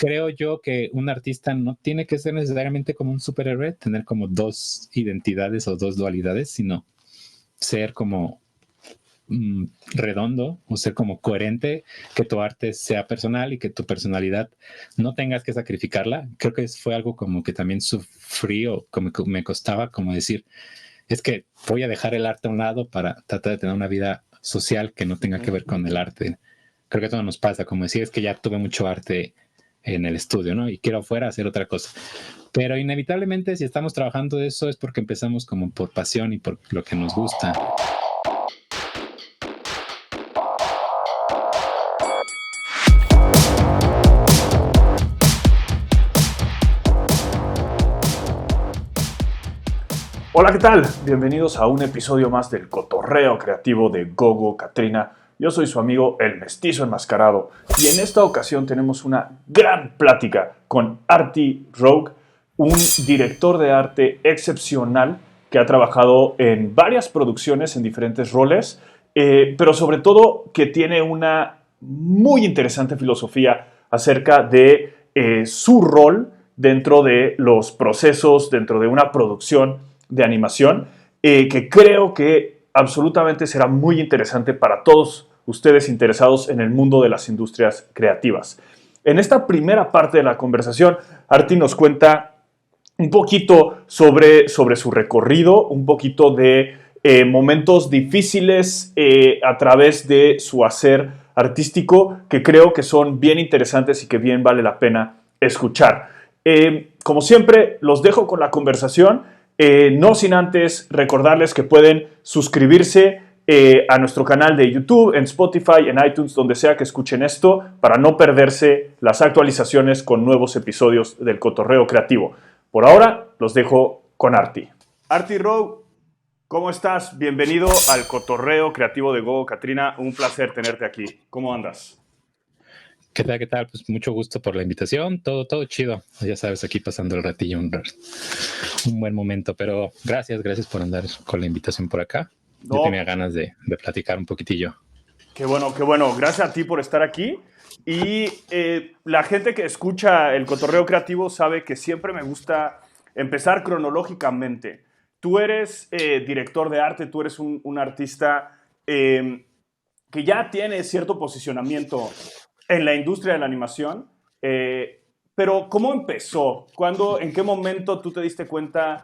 creo yo que un artista no tiene que ser necesariamente como un superhéroe, tener como dos identidades o dos dualidades, sino ser como redondo o ser como coherente, que tu arte sea personal y que tu personalidad no tengas que sacrificarla. Creo que fue algo como que también sufrí o como que me costaba como decir, es que voy a dejar el arte a un lado para tratar de tener una vida social que no tenga que ver con el arte. Creo que eso nos pasa, como decir, es que ya tuve mucho arte en el estudio, ¿no? Y quiero afuera hacer otra cosa. Pero inevitablemente si estamos trabajando de eso es porque empezamos como por pasión y por lo que nos gusta. Hola, ¿qué tal? Bienvenidos a un episodio más del Cotorreo Creativo de Gogo Katrina. Yo soy su amigo El Mestizo Enmascarado y en esta ocasión tenemos una gran plática con Artie Rogue, un director de arte excepcional que ha trabajado en varias producciones en diferentes roles, pero sobre todo que tiene una muy interesante filosofía acerca de su rol dentro de los procesos, dentro de una producción de animación, que creo que absolutamente será muy interesante para todos ustedes interesados en el mundo de las industrias creativas. En esta primera parte de la conversación, Artie nos cuenta un poquito sobre su recorrido, un poquito de momentos difíciles a través de su hacer artístico, que creo que son bien interesantes y que bien vale la pena escuchar. Como siempre, los dejo con la conversación. No sin antes recordarles que pueden suscribirse a nuestro canal de YouTube, en Spotify, en iTunes, donde sea que escuchen esto, para no perderse las actualizaciones con nuevos episodios del Cotorreo Creativo. Por ahora, los dejo con Artie. Artie Rowe, ¿cómo estás? Bienvenido al Cotorreo Creativo de Gogo Katrina. Un placer tenerte aquí. ¿Cómo andas? ¿Qué tal? ¿Qué tal? Pues mucho gusto por la invitación. Todo chido. Ya sabes, aquí pasando el ratillo, un buen momento. Pero gracias por andar con la invitación por acá. Yo tenía ganas de platicar un poquitillo. Qué bueno, qué bueno. Gracias a ti por estar aquí. Y la gente que escucha el Cotorreo Creativo sabe que siempre me gusta empezar cronológicamente. Tú eres director de arte, tú eres un artista que ya tiene cierto posicionamiento en la industria de la animación, pero ¿cómo empezó? ¿En qué momento tú te diste cuenta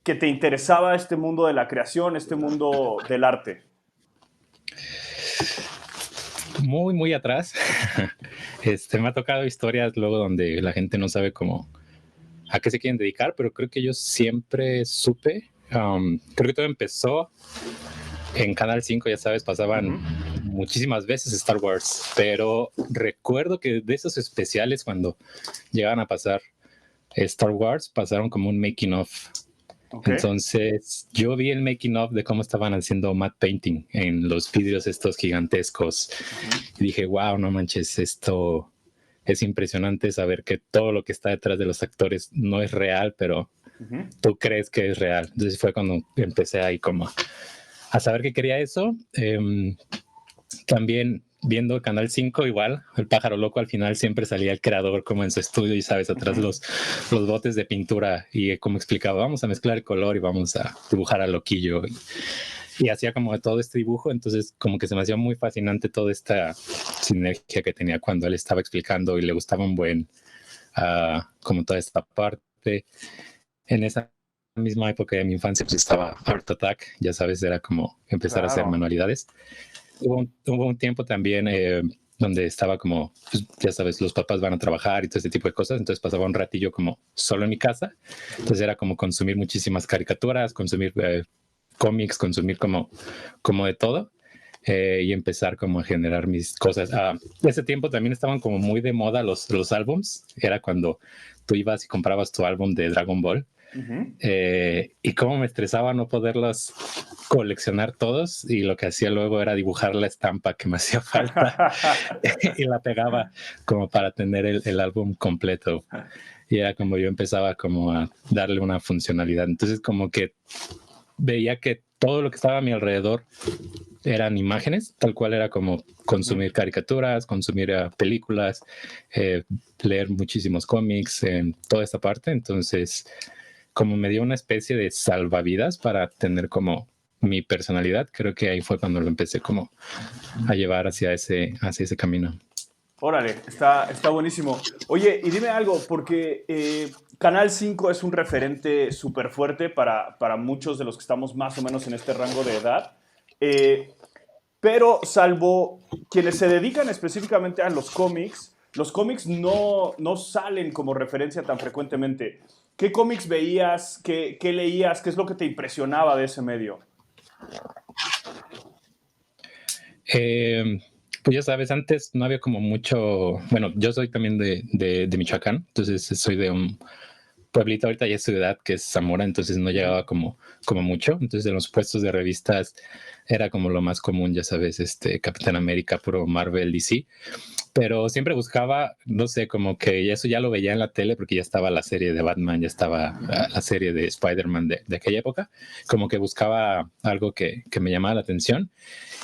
que te interesaba este mundo de la creación, este mundo del arte? Muy atrás. Me ha tocado historias luego donde la gente no sabe cómo a qué se quieren dedicar, pero creo que yo siempre supe. Creo que todo empezó en Canal 5, ya sabes, pasaban muchísimas veces Star Wars, pero recuerdo que de esos especiales cuando llegaban a pasar Star Wars, pasaron como un making of. Okay. Entonces yo vi el making of de cómo estaban haciendo matte painting en los vidrios estos gigantescos y dije, wow, no manches, esto es impresionante saber que todo lo que está detrás de los actores no es real, pero tú crees que es real. Entonces fue cuando empecé ahí como a saber que quería eso. También viendo Canal 5, igual, el pájaro loco, al final siempre salía el creador como en su estudio y sabes, atrás los botes de pintura y como explicaba, vamos a mezclar el color y vamos a dibujar a loquillo. Y hacía como todo este dibujo, entonces como que se me hacía muy fascinante toda esta sinergia que tenía cuando él estaba explicando y le gustaba un buen, como toda esta parte. En esa misma época de mi infancia pues estaba Art Attack, ya sabes, era como empezar a hacer manualidades. Hubo un tiempo también donde estaba como, pues, ya sabes, los papás van a trabajar y todo ese tipo de cosas, entonces pasaba un ratillo como solo en mi casa, entonces era como consumir muchísimas caricaturas, consumir cómics, consumir como de todo y empezar como a generar mis cosas. Ese tiempo también estaban como muy de moda los álbums, era cuando tú ibas y comprabas tu álbum de Dragon Ball. Y cómo me estresaba no poderlos coleccionar todos, y lo que hacía luego era dibujar la estampa que me hacía falta y la pegaba como para tener el álbum completo, y era como yo empezaba como a darle una funcionalidad. Entonces como que veía que todo lo que estaba a mi alrededor eran imágenes, tal cual era como consumir caricaturas, consumir películas, leer muchísimos cómics, en toda esta parte. Entonces, como me dio una especie de salvavidas para tener como mi personalidad, creo que ahí fue cuando lo empecé como a llevar hacia ese camino. Órale, está buenísimo. Oye, y dime algo, porque Canal 5 es un referente súper fuerte para muchos de los que estamos más o menos en este rango de edad. Eh, pero salvo quienes se dedican específicamente a los cómics no salen como referencia tan frecuentemente. ¿Qué cómics veías? ¿Qué leías? ¿Qué es lo que te impresionaba de ese medio? Pues ya sabes, antes no había como mucho, bueno, yo soy también de Michoacán, entonces soy de un pueblito, ahorita ya es ciudad, que es Zamora, entonces no llegaba como mucho, entonces en los puestos de revistas era como lo más común, ya sabes, Capitán América, puro Marvel, DC, pero siempre buscaba, no sé, como que eso ya lo veía en la tele porque ya estaba la serie de Batman, ya estaba la serie de Spider-Man de aquella época, como que buscaba algo que me llamaba la atención.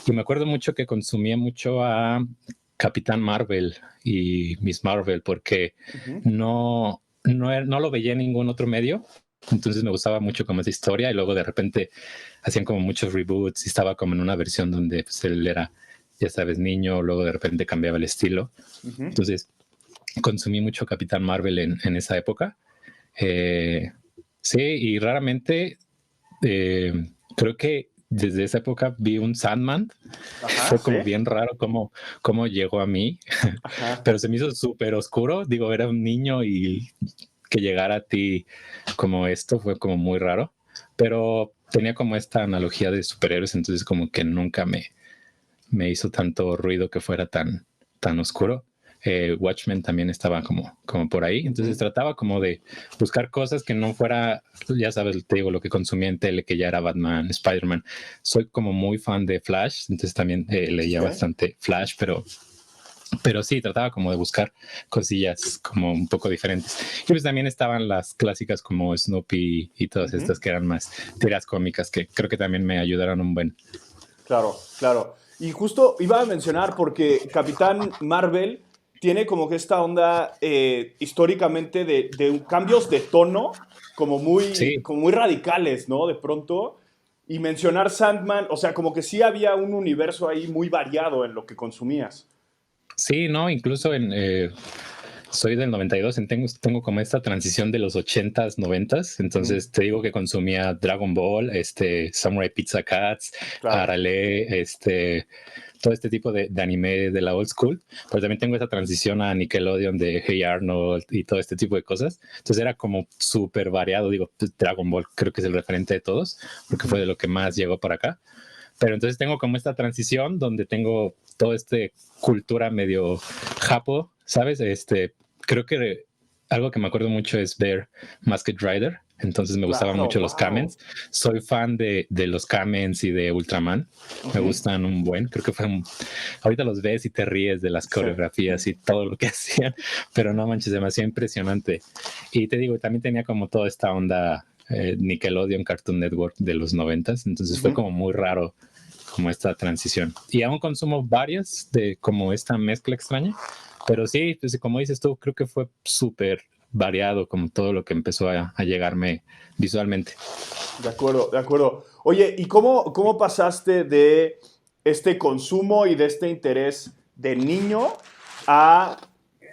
Y me acuerdo mucho que consumía mucho a Capitán Marvel y Miss Marvel porque no lo veía en ningún otro medio. Entonces me gustaba mucho como esa historia y luego de repente hacían como muchos reboots y estaba como en una versión donde pues, él era, ya sabes, niño, luego de repente cambiaba el estilo. Entonces consumí mucho Capitán Marvel en esa época. Sí, y raramente creo que desde esa época vi un Sandman. Ajá, Fue ¿sí? como bien raro cómo llegó a mí, Ajá. pero se me hizo súper oscuro. Digo, era un niño y que llegara a ti como esto fue como muy raro, pero tenía como esta analogía de superhéroes, entonces como que nunca me hizo tanto ruido que fuera tan oscuro. Watchmen también estaba como por ahí, entonces trataba como de buscar cosas que no fuera, ya sabes, te digo, lo que consumía en tele, que ya era Batman, Spider-Man. Soy como muy fan de Flash, entonces también leía Okay. bastante Flash, pero sí, trataba como de buscar cosillas como un poco diferentes. Y pues también estaban las clásicas como Snoopy y todas estas que eran más tiras cómicas que creo que también me ayudaron un buen. Claro, claro. Y justo iba a mencionar porque Capitán Marvel tiene como que esta onda históricamente de cambios de tono Sí, como muy radicales, ¿no? De pronto. Y mencionar Sandman, o sea, como que sí había un universo ahí muy variado en lo que consumías. sí, no, incluso soy del 92, tengo como esta transición de los 80s, 90s, entonces te digo que consumía Dragon Ball, Samurai Pizza Cats, Claro. Arale, todo este tipo de anime de la old school, pero también tengo esa transición a Nickelodeon de Hey Arnold y todo este tipo de cosas, entonces era como súper variado, digo, Dragon Ball creo que es el referente de todos, porque fue de lo que más llegó para acá, pero entonces tengo como esta transición donde tengo todo cultura medio japo, ¿sabes? Creo que algo que me acuerdo mucho es ver Masked Rider. Entonces me gustaban Claro, mucho los wow. Kamens. Soy fan de los Kamens y de Ultraman. Me gustan un buen. Creo que ahorita los ves y te ríes de las Sí. coreografías y todo lo que hacían, pero no manches, demasiado impresionante. Y te digo, también tenía como toda esta onda Nickelodeon, Cartoon Network de los 90s. Entonces fue como muy raro como esta transición. Y aún consumo varias de como esta mezcla extraña, pero sí, pues como dices tú, creo que fue súper variado como todo lo que empezó a llegarme visualmente. De acuerdo, de acuerdo. Oye, ¿y cómo pasaste de este consumo y de este interés de niño a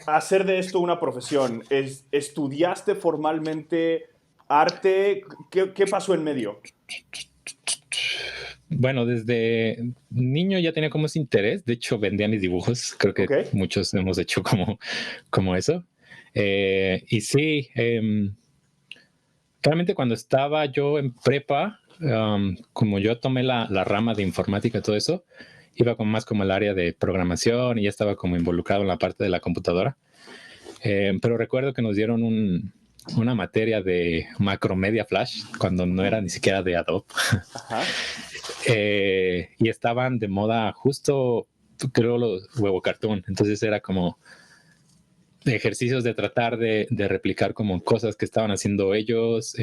hacer de esto una profesión? ¿Estudiaste formalmente arte? ¿Qué pasó en medio? Bueno, desde niño ya tenía como ese interés, de hecho vendía mis dibujos, creo ¿Ok? que muchos hemos hecho como eso. Y sí, realmente cuando estaba yo en prepa, como yo tomé la rama de informática y todo eso, iba más como el área de programación y ya estaba como involucrado en la parte de la computadora. Pero recuerdo que nos dieron una materia de Macromedia Flash cuando no era ni siquiera de Adobe. Ajá. Y estaban de moda justo, creo, los huevo cartoon. Entonces era como ejercicios de tratar de replicar como cosas que estaban haciendo ellos,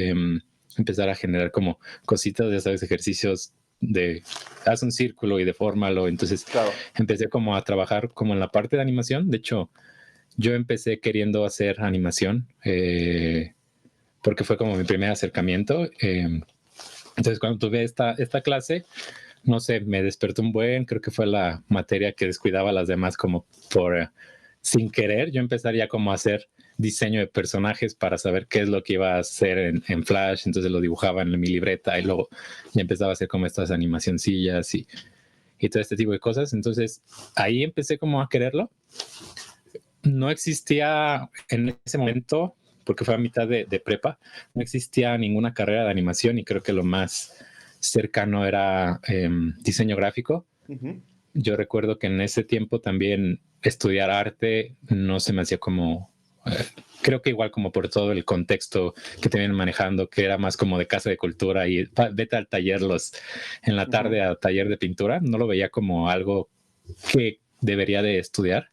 empezar a generar como cositas, ya sabes, ejercicios haz un círculo y defórmalo. Entonces empecé como a trabajar como en la parte de animación. De hecho, yo empecé queriendo hacer animación porque fue como mi primer acercamiento. Entonces, cuando tuve esta clase, no sé, me despertó creo que fue la materia que descuidaba a las demás como por sin querer. Yo empezaría como a hacer diseño de personajes para saber qué es lo que iba a hacer en Flash. Entonces lo dibujaba en mi libreta y luego ya empezaba a hacer como estas animacioncillas y todo este tipo de cosas. Entonces ahí empecé como a quererlo. No existía en ese momento, porque fue a mitad de prepa, no existía ninguna carrera de animación y creo que lo más cercano era diseño gráfico. Yo recuerdo que en ese tiempo también estudiar arte no se me hacía como, creo que igual como por todo el contexto que te vienen manejando, que era más como de casa de cultura y vete al taller en la tarde a taller de pintura, no lo veía como algo que debería de estudiar.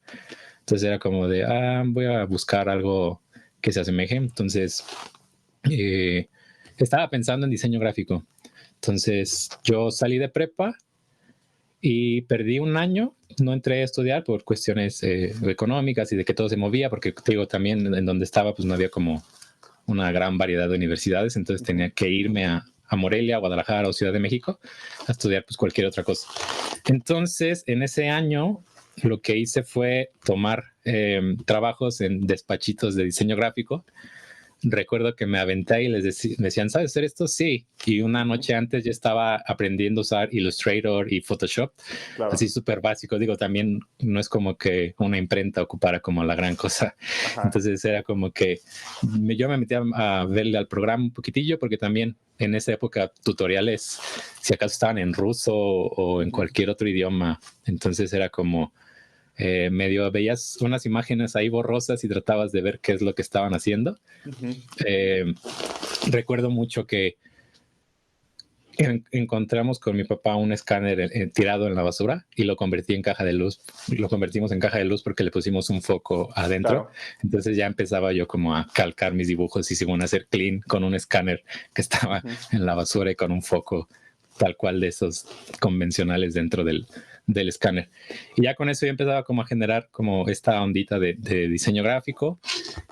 Entonces era como de, voy a buscar algo que se asemeje. Entonces estaba pensando en diseño gráfico. Entonces yo salí de prepa y perdí un año. No entré a estudiar por cuestiones económicas y de que todo se movía, porque te digo, también en donde estaba pues no había como una gran variedad de universidades. Entonces tenía que irme a Morelia, Guadalajara o Ciudad de México a estudiar pues cualquier otra cosa. Entonces en ese año lo que hice fue tomar trabajos en despachitos de diseño gráfico. Recuerdo que me aventé y me decían, ¿sabes hacer esto? Sí. Y una noche antes ya estaba aprendiendo a usar Illustrator y Photoshop, así súper básico. Digo, también no es como que una imprenta ocupara como la gran cosa. Entonces era como que yo me metí a verle al programa un poquitillo, porque también en esa época tutoriales, si acaso estaban en ruso o en cualquier otro idioma. Entonces era como medio veías unas imágenes ahí borrosas y tratabas de ver qué es lo que estaban haciendo. Recuerdo mucho que encontramos con mi papá un escáner tirado en la basura y lo convertí en caja de luz. Lo convertimos en caja de luz porque le pusimos un foco adentro. Entonces ya empezaba yo como a calcar mis dibujos y según hacer clean con un escáner que estaba en la basura y con un foco tal cual de esos convencionales dentro del escáner. Y ya con eso yo empezaba como a generar como esta ondita de diseño gráfico.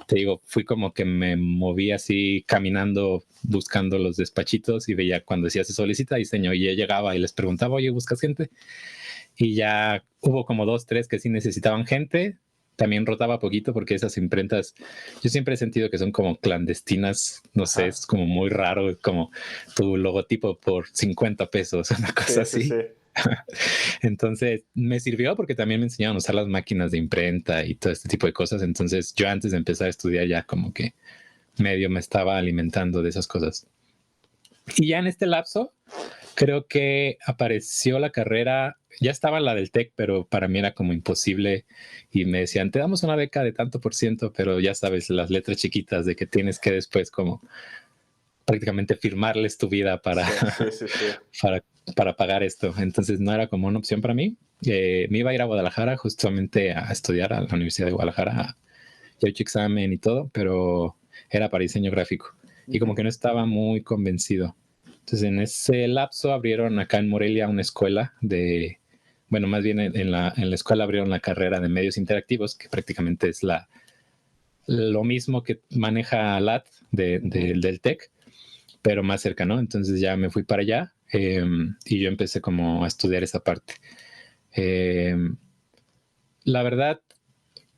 Te digo, fui como que me moví así caminando, buscando los despachitos y veía cuando decía se solicita diseño y yo llegaba y les preguntaba, oye, ¿buscas gente? Y ya hubo como 2, 3 que sí necesitaban gente. También rotaba poquito porque esas imprentas, yo siempre he sentido que son como clandestinas, no sé, es como muy raro, como tu logotipo por 50 pesos, una cosa así. Sí. Entonces me sirvió porque también me enseñaron a usar las máquinas de imprenta y todo este tipo de cosas. Entonces yo antes de empezar a estudiar ya como que medio me estaba alimentando de esas cosas. Y ya en este lapso creo que apareció la carrera, ya estaba la del TEC, pero para mí era como imposible y me decían, te damos una beca de tanto %, pero ya sabes, las letras chiquitas de que tienes que después como prácticamente firmarles tu vida para, para pagar esto. Entonces no era como una opción para mí. Me iba a ir a Guadalajara justamente a estudiar a la Universidad de Guadalajara. Ya he hecho examen y todo, pero era para diseño gráfico. Y como que no estaba muy convencido. Entonces en ese lapso abrieron acá en Morelia una escuela bueno, más bien en la escuela abrieron la carrera de medios interactivos, que prácticamente es lo mismo que maneja LAT del TEC, pero más cerca, ¿no? Entonces ya me fui para allá y yo empecé como a estudiar esa parte. La verdad,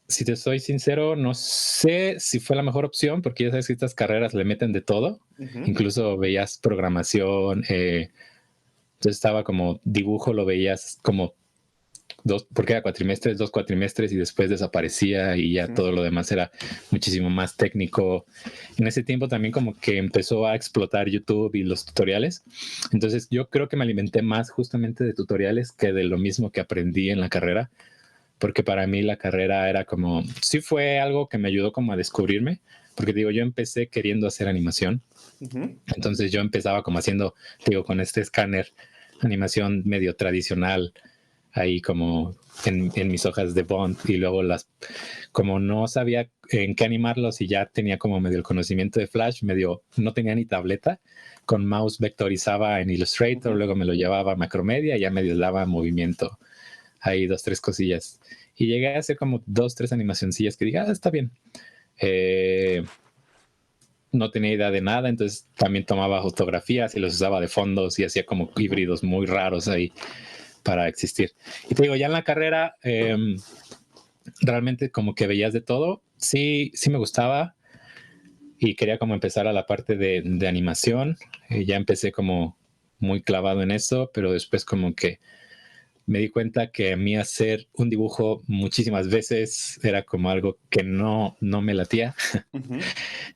si te soy sincero, no sé si fue la mejor opción, porque ya sabes que estas carreras le meten de todo. Incluso veías programación, entonces estaba como dibujo, lo veías como porque era 2 cuatrimestres y después desaparecía y ya todo lo demás era muchísimo más técnico. En ese tiempo también como que empezó a explotar YouTube y los tutoriales. Entonces yo creo que me alimenté más justamente de tutoriales que de lo mismo que aprendí en la carrera, porque para mí la carrera era como, sí fue algo que me ayudó como a descubrirme, porque digo, yo empecé queriendo hacer animación. Entonces yo empezaba como haciendo, digo, con este escáner, animación medio tradicional, ahí como en mis hojas de Bond, y luego como no sabía en qué animarlos y ya tenía como medio el conocimiento de Flash, no tenía ni tableta, con mouse vectorizaba en Illustrator, luego me lo llevaba a Macromedia y ya medio daba movimiento, ahí 2, 3 cosillas. Y llegué a hacer como 2, 3 animacioncillas que dije, está bien. No tenía idea de nada, entonces también tomaba fotografías y los usaba de fondos y hacía como híbridos muy raros ahí para existir. Y te digo, ya en la carrera, realmente como que veías de todo. Sí, sí me gustaba y quería como empezar a la parte de animación. Ya empecé como muy clavado en eso, pero después como que me di cuenta que a mí hacer un dibujo muchísimas veces era como algo que no me latía.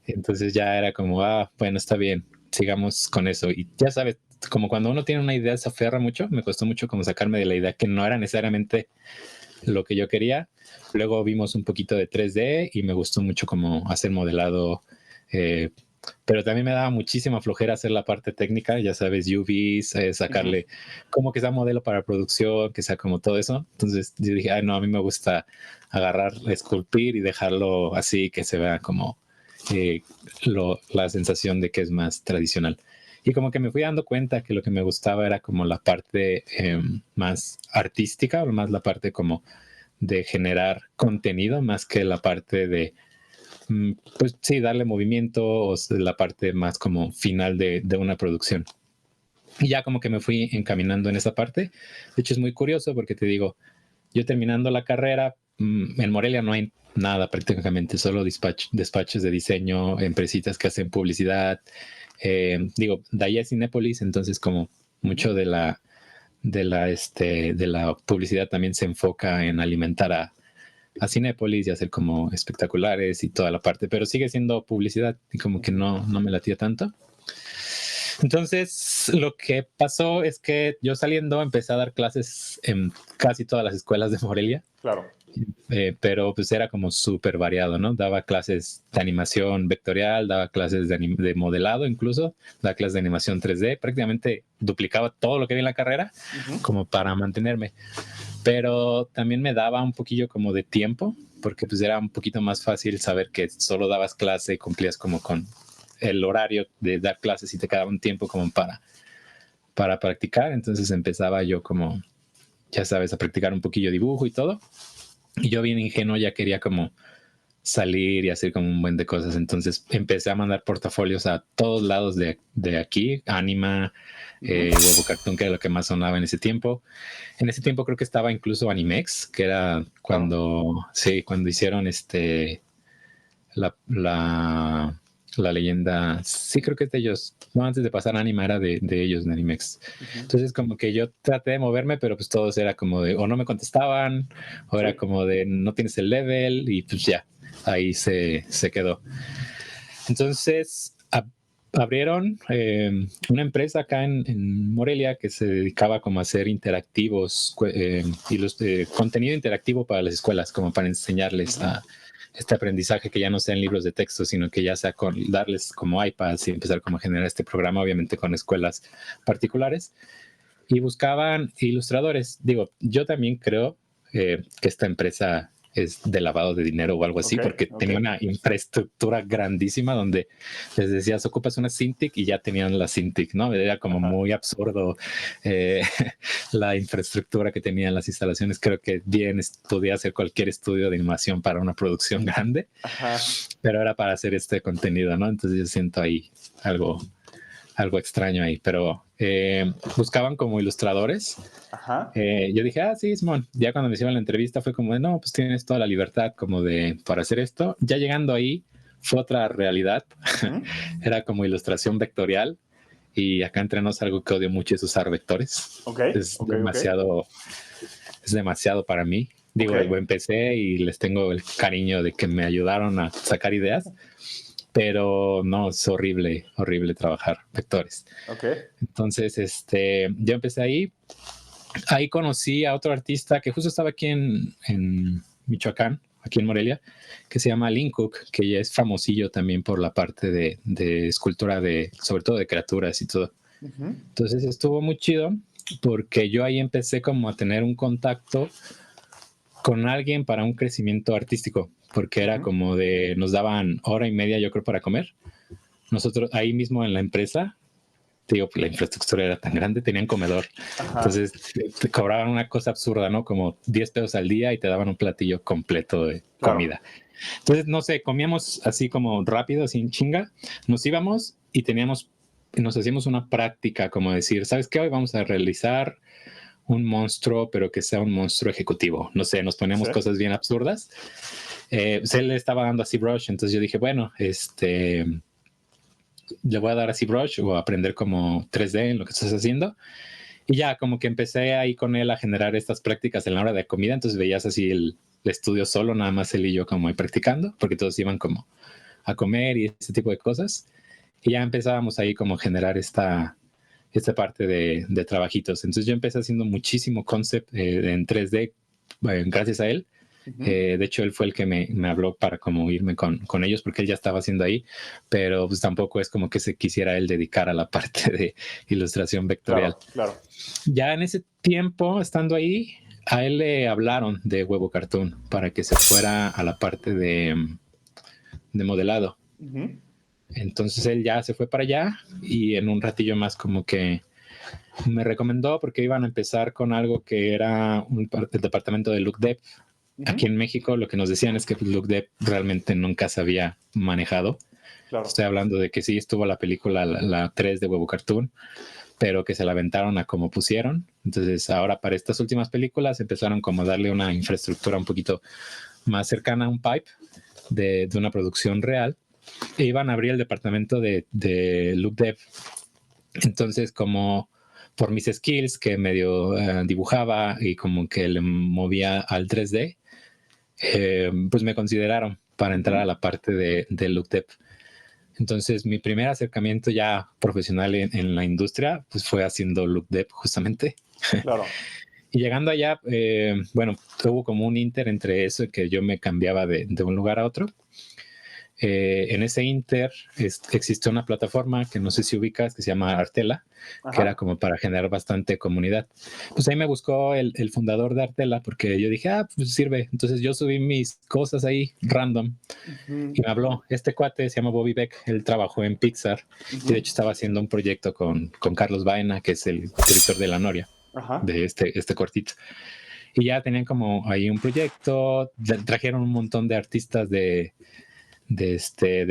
Entonces ya era como, bueno, está bien, sigamos con eso. Y ya sabes, como cuando uno tiene una idea se aferra mucho, me costó mucho como sacarme de la idea que no era necesariamente lo que yo quería. Luego vimos un poquito de 3D y me gustó mucho como hacer modelado, pero también me daba muchísima flojera hacer la parte técnica, ya sabes, UVs, sacarle como que sea modelo para producción, que sea como todo eso. Entonces yo dije, no, a mí me gusta agarrar, esculpir y dejarlo así, que se vea como la sensación de que es más tradicional. Y como que me fui dando cuenta que lo que me gustaba era como la parte más artística, más la parte como de generar contenido, más que la parte de, pues sí, darle movimiento, o la parte más como final de una producción. Y ya como que me fui encaminando en esa parte. De hecho es muy curioso porque te digo, yo terminando la carrera, en Morelia no hay nada prácticamente, solo despachos de diseño, empresitas que hacen publicidad. Digo, de ahí a Cinépolis, entonces como mucho de la publicidad también se enfoca en alimentar a Cinépolis y hacer como espectaculares y toda la parte, pero sigue siendo publicidad y como que no me latía tanto. Entonces, lo que pasó es que yo saliendo empecé a dar clases en casi todas las escuelas de Morelia. Claro. Pero pues era como súper variado, ¿no? Daba clases de animación vectorial, daba clases de modelado incluso, daba clases de animación 3D, prácticamente duplicaba todo lo que vi en la carrera como para mantenerme. Pero también me daba un poquillo como de tiempo, porque pues era un poquito más fácil saber que solo dabas clase y cumplías como con el horario de dar clases y te quedaba un tiempo como para practicar. Entonces empezaba yo como, ya sabes, a practicar un poquillo dibujo y todo. Y yo bien ingenuo ya quería como salir y hacer como un buen de cosas. Entonces empecé a mandar portafolios a todos lados de aquí, Anima, Huevo Cartoon, que era lo que más sonaba en ese tiempo. En ese tiempo creo que estaba incluso Animex, que era cuando, sí, cuando hicieron la leyenda, sí creo que es de ellos, no, antes de pasar a Anima era de ellos, de Animex. Entonces como que yo traté de moverme, pero pues todos era como de, o no me contestaban, o era como de, no tienes el level, y pues ya, ahí se quedó. Entonces abrieron una empresa acá en Morelia que se dedicaba como a hacer interactivos y contenido interactivo para las escuelas, como para enseñarles a este aprendizaje que ya no sea en libros de texto, sino que ya sea con darles como iPads y empezar como a generar este programa, obviamente con escuelas particulares. Y buscaban ilustradores. Digo, yo también creo que esta empresa es de lavado de dinero o algo así, porque tenía una infraestructura grandísima donde les decías, ocupas una Cintiq y ya tenían la Cintiq, ¿no? Era como muy absurdo la infraestructura que tenían las instalaciones. Creo que bien podía hacer cualquier estudio de animación para una producción grande, pero era para hacer este contenido, ¿no? Entonces yo siento ahí algo extraño ahí, pero buscaban como ilustradores. Yo dije, sí, Simón. Ya cuando me hicieron la entrevista fue como, no, pues tienes toda la libertad como para hacer esto. Ya llegando ahí fue otra realidad. Era como ilustración vectorial y acá entre nos algo que odio mucho es usar vectores. Es demasiado para mí. Digo, empecé y les tengo el cariño de que me ayudaron a sacar ideas, pero no, es horrible trabajar vectores. Entonces, yo empecé ahí. Ahí conocí a otro artista que justo estaba aquí en Michoacán, aquí en Morelia, que se llama Lin Cook, que ya es famosillo también por la parte de escultura, sobre todo de criaturas y todo. Entonces estuvo muy chido porque yo ahí empecé como a tener un contacto con alguien para un crecimiento artístico, porque era como de, nos daban hora y media, yo creo, para comer. Nosotros ahí mismo en la empresa, te digo, pues la infraestructura era tan grande, tenían comedor. Ajá. Entonces te cobraban una cosa absurda, ¿no? Como 10 pesos al día y te daban un platillo completo de comida. Entonces, no sé, comíamos así como rápido, sin chinga, nos íbamos y nos hacíamos una práctica, como decir, ¿sabes qué? Hoy vamos a realizar un monstruo, pero que sea un monstruo ejecutivo. No sé, nos poníamos cosas bien absurdas. Pues él le estaba dando a ZBrush, entonces yo dije, bueno, le voy a dar a ZBrush o a aprender como 3D en lo que estás haciendo. Y ya como que empecé ahí con él a generar estas prácticas en la hora de comida, entonces veías así el estudio solo, nada más él y yo como ahí practicando, porque todos iban como a comer y ese tipo de cosas. Y ya empezábamos ahí como a generar esta parte de trabajitos. Entonces yo empecé haciendo muchísimo concept en 3D gracias a él. De hecho, él fue el que me habló para como irme con ellos porque él ya estaba haciendo ahí, pero pues tampoco es como que se quisiera él dedicar a la parte de ilustración vectorial. Claro. Ya en ese tiempo, estando ahí, a él le hablaron de Huevo Cartoon para que se fuera a la parte de modelado. Entonces él ya se fue para allá y en un ratillo más como que me recomendó porque iban a empezar con algo que era el departamento de Look Dev. Aquí en México lo que nos decían es que Look Dev realmente nunca se había manejado. Estoy hablando de que sí estuvo la película, la 3 de Huevo Cartoon, pero que se la aventaron a como pusieron. Entonces ahora para estas últimas películas empezaron como a darle una infraestructura un poquito más cercana a un pipe de una producción real. E iban a abrir el departamento de Look Dev. Entonces como por mis skills que medio dibujaba y como que le movía al 3D, pues me consideraron para entrar a la parte de Look Dev. Entonces mi primer acercamiento ya profesional en la industria pues fue haciendo Look Dev justamente. Claro. Y llegando allá, bueno, hubo como un inter entre eso, que yo me cambiaba de un lugar a otro. En ese inter existe una plataforma que no sé si ubicas, que se llama Artela, que era como para generar bastante comunidad. Pues ahí me buscó el fundador de Artela porque yo dije, pues sirve. Entonces yo subí mis cosas ahí random y me habló. Este cuate se llama Bobby Beck, él trabajó en Pixar y de hecho estaba haciendo un proyecto con Carlos Baena, que es el director de La Noria, de este cortito. Y ya tenían como ahí un proyecto, trajeron un montón de artistas de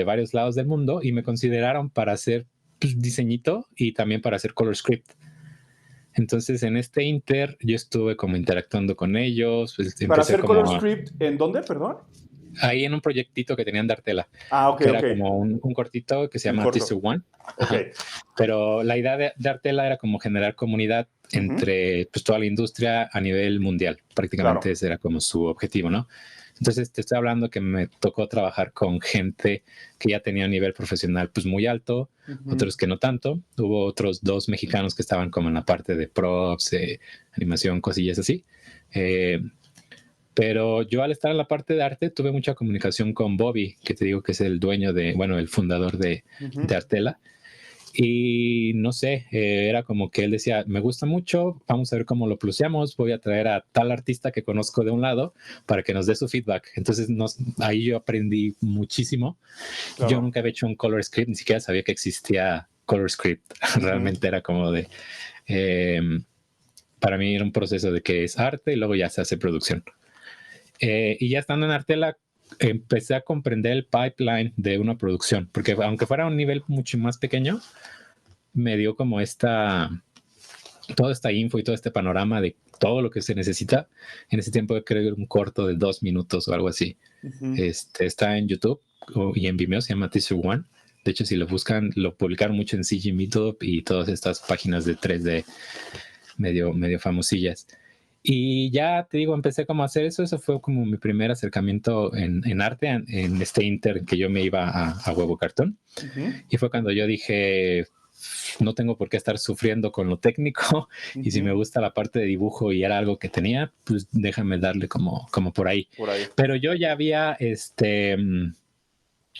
varios lados del mundo y me consideraron para hacer pues, diseñito y también para hacer color script. Entonces en este inter yo estuve como interactuando con ellos. Pues, ¿Para hacer color script en dónde, perdón? Ahí en un proyectito que tenían de Artela. Ok, que era como un cortito que se llama Teaser One. Pero la idea de Artela era como generar comunidad entre pues, toda la industria a nivel mundial. Prácticamente ese era como su objetivo, ¿no? Entonces te estoy hablando que me tocó trabajar con gente que ya tenía un nivel profesional pues muy alto, otros que no tanto. Hubo otros 2 mexicanos que estaban como en la parte de props, animación, cosillas así. Pero yo al estar en la parte de arte tuve mucha comunicación con Bobby, que te digo que es el dueño el fundador de Artela. Y no sé, era como que él decía, me gusta mucho, vamos a ver cómo lo pluseamos, voy a traer a tal artista que conozco de un lado para que nos dé su feedback. Entonces ahí yo aprendí muchísimo. Yo nunca había hecho un color script, ni siquiera sabía que existía color script. Realmente era como de, para mí era un proceso de que es arte y luego ya se hace producción. Y ya estando en Artela, empecé a comprender el pipeline de una producción, porque aunque fuera a un nivel mucho más pequeño, me dio como toda esta info y todo este panorama de todo lo que se necesita. En ese tiempo creo que era un corto de 2 minutos o algo así. Está en YouTube y en Vimeo, se llama Teaser One. De hecho, si lo buscan, lo publicaron mucho en CG Meetup y todas estas páginas de 3D medio famosillas. Y ya te digo, empecé como a hacer eso. Eso fue como mi primer acercamiento en arte, en este inter que yo me iba a Huevo Cartoon. Y fue cuando yo dije, no tengo por qué estar sufriendo con lo técnico. Y si me gusta la parte de dibujo y era algo que tenía, pues déjame darle como por ahí. Pero yo ya había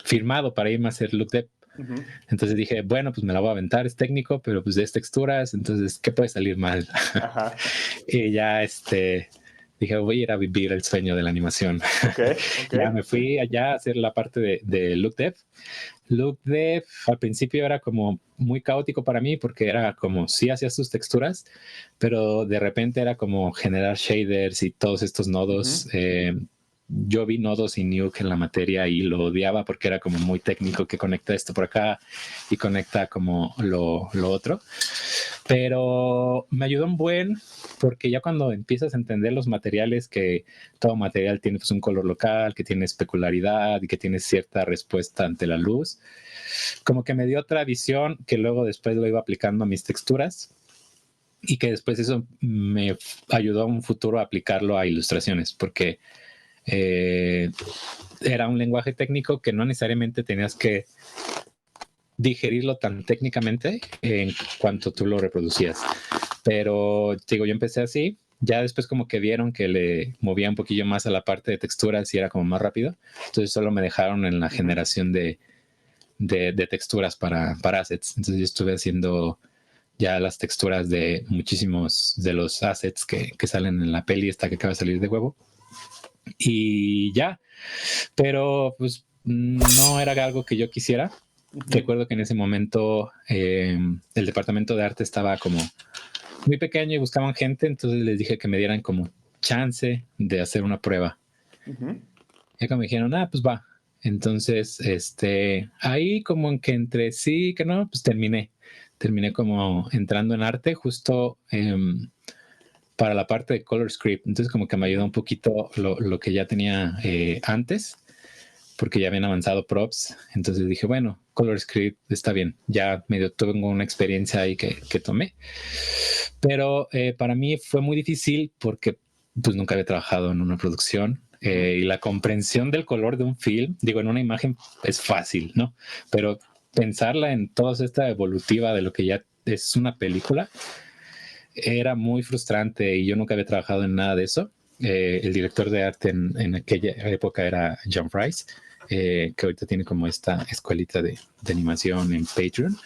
firmado para irme a hacer Look Dev. Ujú. Entonces dije, bueno, pues me la voy a aventar, es técnico, pero pues es texturas, entonces, ¿qué puede salir mal? Ajá. Y ya dije, voy a ir a vivir el sueño de la animación. Ok, ok. Ya me fui allá a hacer la parte de Look Dev. Look Dev al principio era como muy caótico para mí porque era como sí hacías tus texturas, pero de repente era como generar shaders y todos estos nodos. Yo vi nodos y Nuke en la materia y lo odiaba porque era como muy técnico que conecta esto por acá y conecta como lo otro. Pero me ayudó un buen porque ya cuando empiezas a entender los materiales, que todo material tiene pues un color local, que tiene especularidad y que tiene cierta respuesta ante la luz, como que me dio otra visión que luego después lo iba aplicando a mis texturas y que después eso me ayudó a un futuro a aplicarlo a ilustraciones porque era un lenguaje técnico que no necesariamente tenías que digerirlo tan técnicamente en cuanto tú lo reproducías. Pero digo, yo empecé así, ya después como que vieron que le movía un poquillo más a la parte de texturas y era como más rápido, entonces solo me dejaron en la generación de texturas para assets. Entonces yo estuve haciendo ya las texturas de muchísimos de los assets que salen en la peli esta que acaba de salir de huevo. Y ya, pero pues no era algo que yo quisiera. Recuerdo que en ese momento el departamento de arte estaba como muy pequeño y buscaban gente, entonces les dije que me dieran como chance de hacer una prueba. Y como me dijeron, pues va. Entonces, ahí como en que entre sí y que no, pues terminé como entrando en arte justo para la parte de color script. Entonces como que me ayudó un poquito lo que ya tenía antes, porque ya habían avanzado props. Entonces dije, bueno, color script está bien. Ya medio tengo una experiencia ahí que tomé. Pero para mí fue muy difícil porque pues nunca había trabajado en una producción. Y la comprensión del color de un film, digo, en una imagen es fácil, ¿no? Pero pensarla en toda esta evolutiva de lo que ya es una película era muy frustrante y yo nunca había trabajado en nada de eso. El director de arte en aquella época era John Price, que ahorita tiene como esta escuelita de animación en Patreon.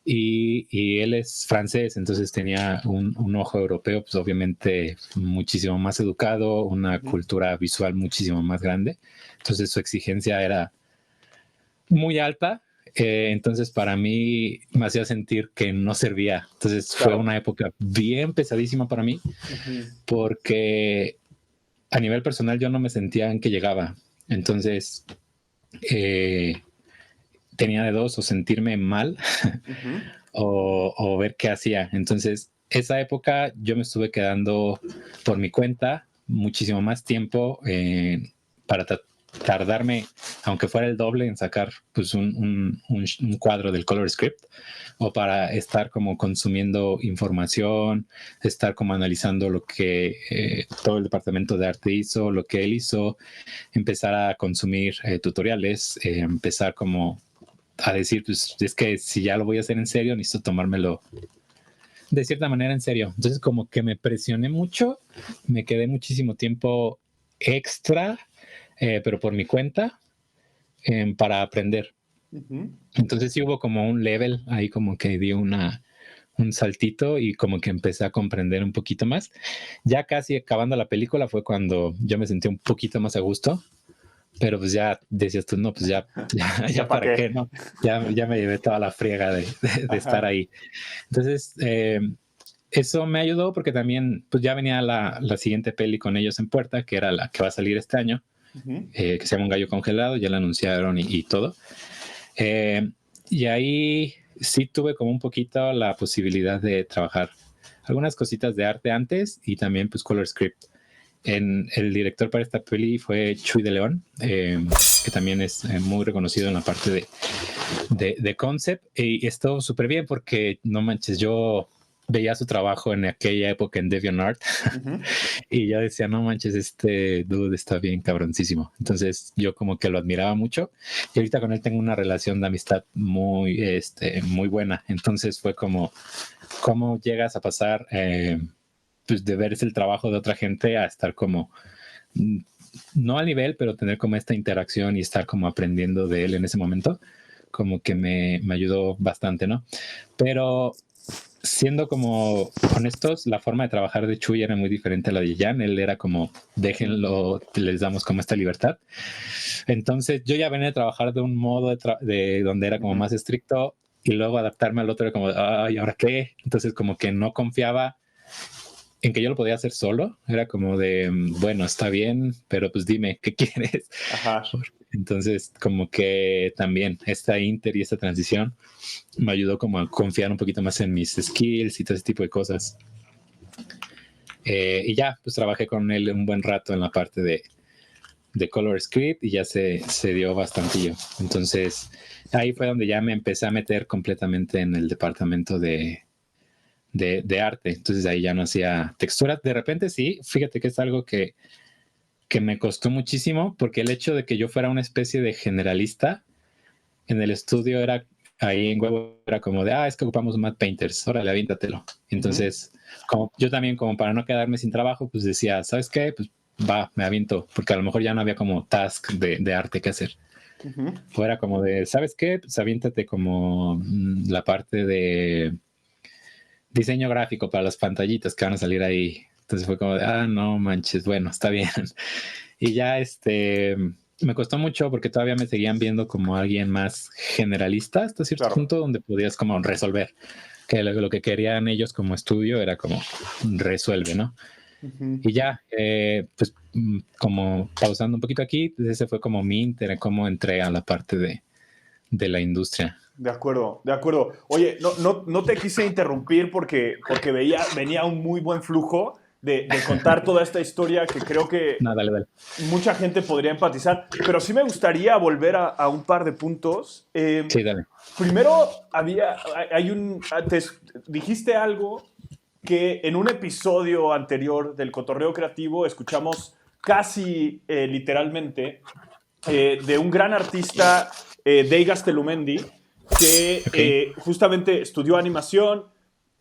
Y él es francés, entonces tenía un ojo europeo, pues obviamente muchísimo más educado, una cultura visual muchísimo más grande. Entonces su exigencia era muy alta. Entonces para mí me hacía sentir que no servía. Entonces fue una época bien pesadísima para mí porque a nivel personal yo no me sentía en que llegaba. Entonces tenía de dos, o sentirme mal o ver qué hacía. Entonces esa época yo me estuve quedando por mi cuenta muchísimo más tiempo para tardarme, aunque fuera el doble, en sacar pues un cuadro del color script, o para estar como consumiendo información, estar como analizando lo que todo el departamento de arte hizo, lo que él hizo, empezar a consumir tutoriales, empezar como a decir, pues es que si ya lo voy a hacer en serio, necesito tomármelo de cierta manera en serio. Entonces como que me presioné mucho, me quedé muchísimo tiempo extra, pero por mi cuenta, para aprender. Entonces sí hubo como un level ahí, como que dio un saltito y como que empecé a comprender un poquito más. Ya casi acabando la película fue cuando yo me sentí un poquito más a gusto, pero pues ya decías tú, no, pues ya para qué, ¿no? Ya me llevé toda la friega de estar ahí. Entonces, eso me ayudó porque también pues ya venía la siguiente peli con ellos en puerta, que era la que va a salir este año, que se llama Un gallo congelado, ya la anunciaron y todo. Y ahí sí tuve como un poquito la posibilidad de trabajar algunas cositas de arte antes y también pues color script. El director para esta peli fue Chuy de León, que también es muy reconocido en la parte de concept, y estuvo súper bien porque no manches, yo veía su trabajo en aquella época en DeviantArt y ya decía, no manches, este dude está bien cabroncísimo. Entonces yo como que lo admiraba mucho y ahorita con él tengo una relación de amistad muy buena. Entonces fue como, ¿cómo llegas a pasar pues de ver el trabajo de otra gente a estar como no al nivel, pero tener como esta interacción y estar como aprendiendo de él en ese momento? como que me ayudó bastante, ¿no? Pero siendo como honestos, la forma de trabajar de Chuy era muy diferente a la de Jan. Él era como, déjenlo, les damos como esta libertad. Entonces yo ya venía a trabajar de un modo de donde era como más estricto, y luego adaptarme al otro era como, ay, ¿ahora qué? Entonces como que no confiaba en que yo lo podía hacer solo. Era como de, bueno, está bien, pero pues dime, ¿qué quieres? Ajá. Entonces como que también esta inter y esta transición me ayudó como a confiar un poquito más en mis skills y todo ese tipo de cosas. Y ya, pues trabajé con él un buen rato en la parte de Color Script y ya se dio bastantillo. Entonces ahí fue donde ya me empecé a meter completamente en el departamento de arte. Entonces ahí ya no hacía texturas. De repente sí, fíjate que es algo que me costó muchísimo, porque el hecho de que yo fuera una especie de generalista en el estudio era, ahí en Huevo, era como de, es que ocupamos matte painters, órale, avíntatelo. Entonces, como yo también, como para no quedarme sin trabajo, pues decía, ¿sabes qué? Pues va, me aviento, porque a lo mejor ya no había como task de arte que hacer. Fuera como de, ¿sabes qué? Pues avíntate como la parte de diseño gráfico para las pantallitas que van a salir ahí. Entonces fue como de, no manches, bueno, está bien. Y ya me costó mucho porque todavía me seguían viendo como alguien más generalista hasta cierto punto, donde podías como resolver, que lo que querían ellos como estudio era como resuelve, ¿no? Y ya, pues como pausando un poquito aquí, pues ese fue como mi cómo entré a la parte de la industria. De acuerdo, de acuerdo. Oye, no te quise interrumpir porque venía un muy buen flujo de contar toda esta historia que creo que Dale. Mucha gente podría empatizar, pero sí me gustaría volver a un par de puntos. Sí, dale. Primero, dijiste algo que en un episodio anterior del Cotorreo Creativo escuchamos casi literalmente de un gran artista, Dave Gastelumendi, que justamente estudió animación,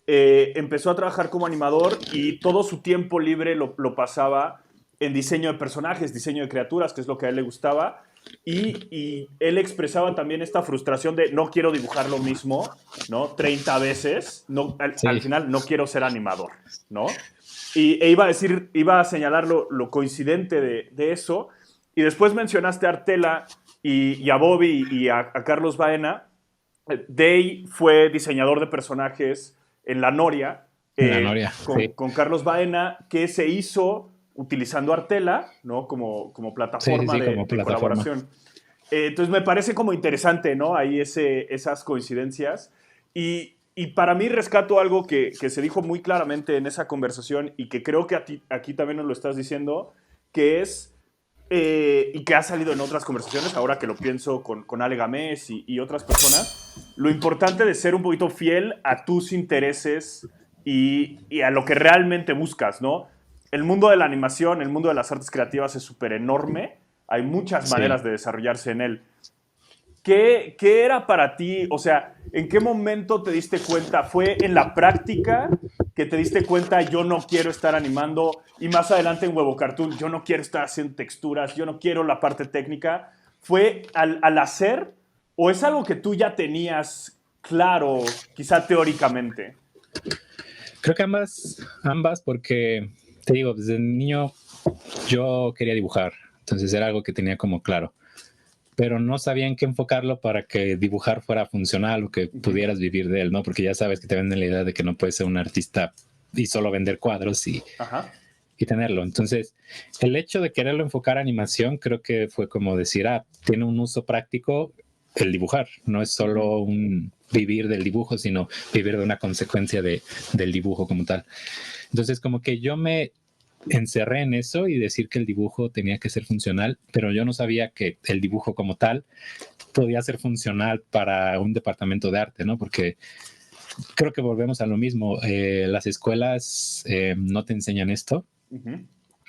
empezó a trabajar como animador y todo su tiempo libre lo pasaba en diseño de personajes, diseño de criaturas, que es lo que a él le gustaba. Y él expresaba también esta frustración de no quiero dibujar lo mismo, ¿no? 30 veces, al final no quiero ser animador, ¿no? Iba a señalar lo coincidente de eso. Y después mencionaste a Artela y a Bobby y a Carlos Baena. Day fue diseñador de personajes en La Noria, con Carlos Baena, que se hizo utilizando Artela, ¿no? como plataforma de colaboración. Entonces me parece como interesante, ¿no? Ahí esas coincidencias. Y para mí rescato algo que se dijo muy claramente en esa conversación y que creo que aquí también nos lo estás diciendo, que es, y que ha salido en otras conversaciones, ahora que lo pienso con Ale Gamés y otras personas, lo importante de ser un poquito fiel a tus intereses y a lo que realmente buscas, ¿no? El mundo de la animación, el mundo de las artes creativas es súper enorme, hay muchas maneras de desarrollarse en él. ¿Qué era para ti? O sea, ¿en qué momento te diste cuenta? ¿Fue en la práctica que te diste cuenta yo no quiero estar animando? Y más adelante en Huevo Cartoon, yo no quiero estar haciendo texturas, yo no quiero la parte técnica. ¿Fue al hacer o es algo que tú ya tenías claro, quizá teóricamente? Creo que ambas porque, te digo, desde niño yo quería dibujar, entonces era algo que tenía como claro, pero no sabía en qué enfocarlo para que dibujar fuera funcional o que pudieras vivir de él, ¿no? Porque ya sabes que te venden la idea de que no puedes ser un artista y solo vender cuadros y tenerlo. Entonces, el hecho de quererlo enfocar a animación creo que fue como decir, tiene un uso práctico el dibujar, no es solo un vivir del dibujo, sino vivir de una consecuencia del dibujo como tal. Entonces, como que yo me encerré en eso y decir que el dibujo tenía que ser funcional, pero yo no sabía que el dibujo como tal podía ser funcional para un departamento de arte, ¿no? Porque creo que volvemos a lo mismo. Las escuelas no te enseñan esto.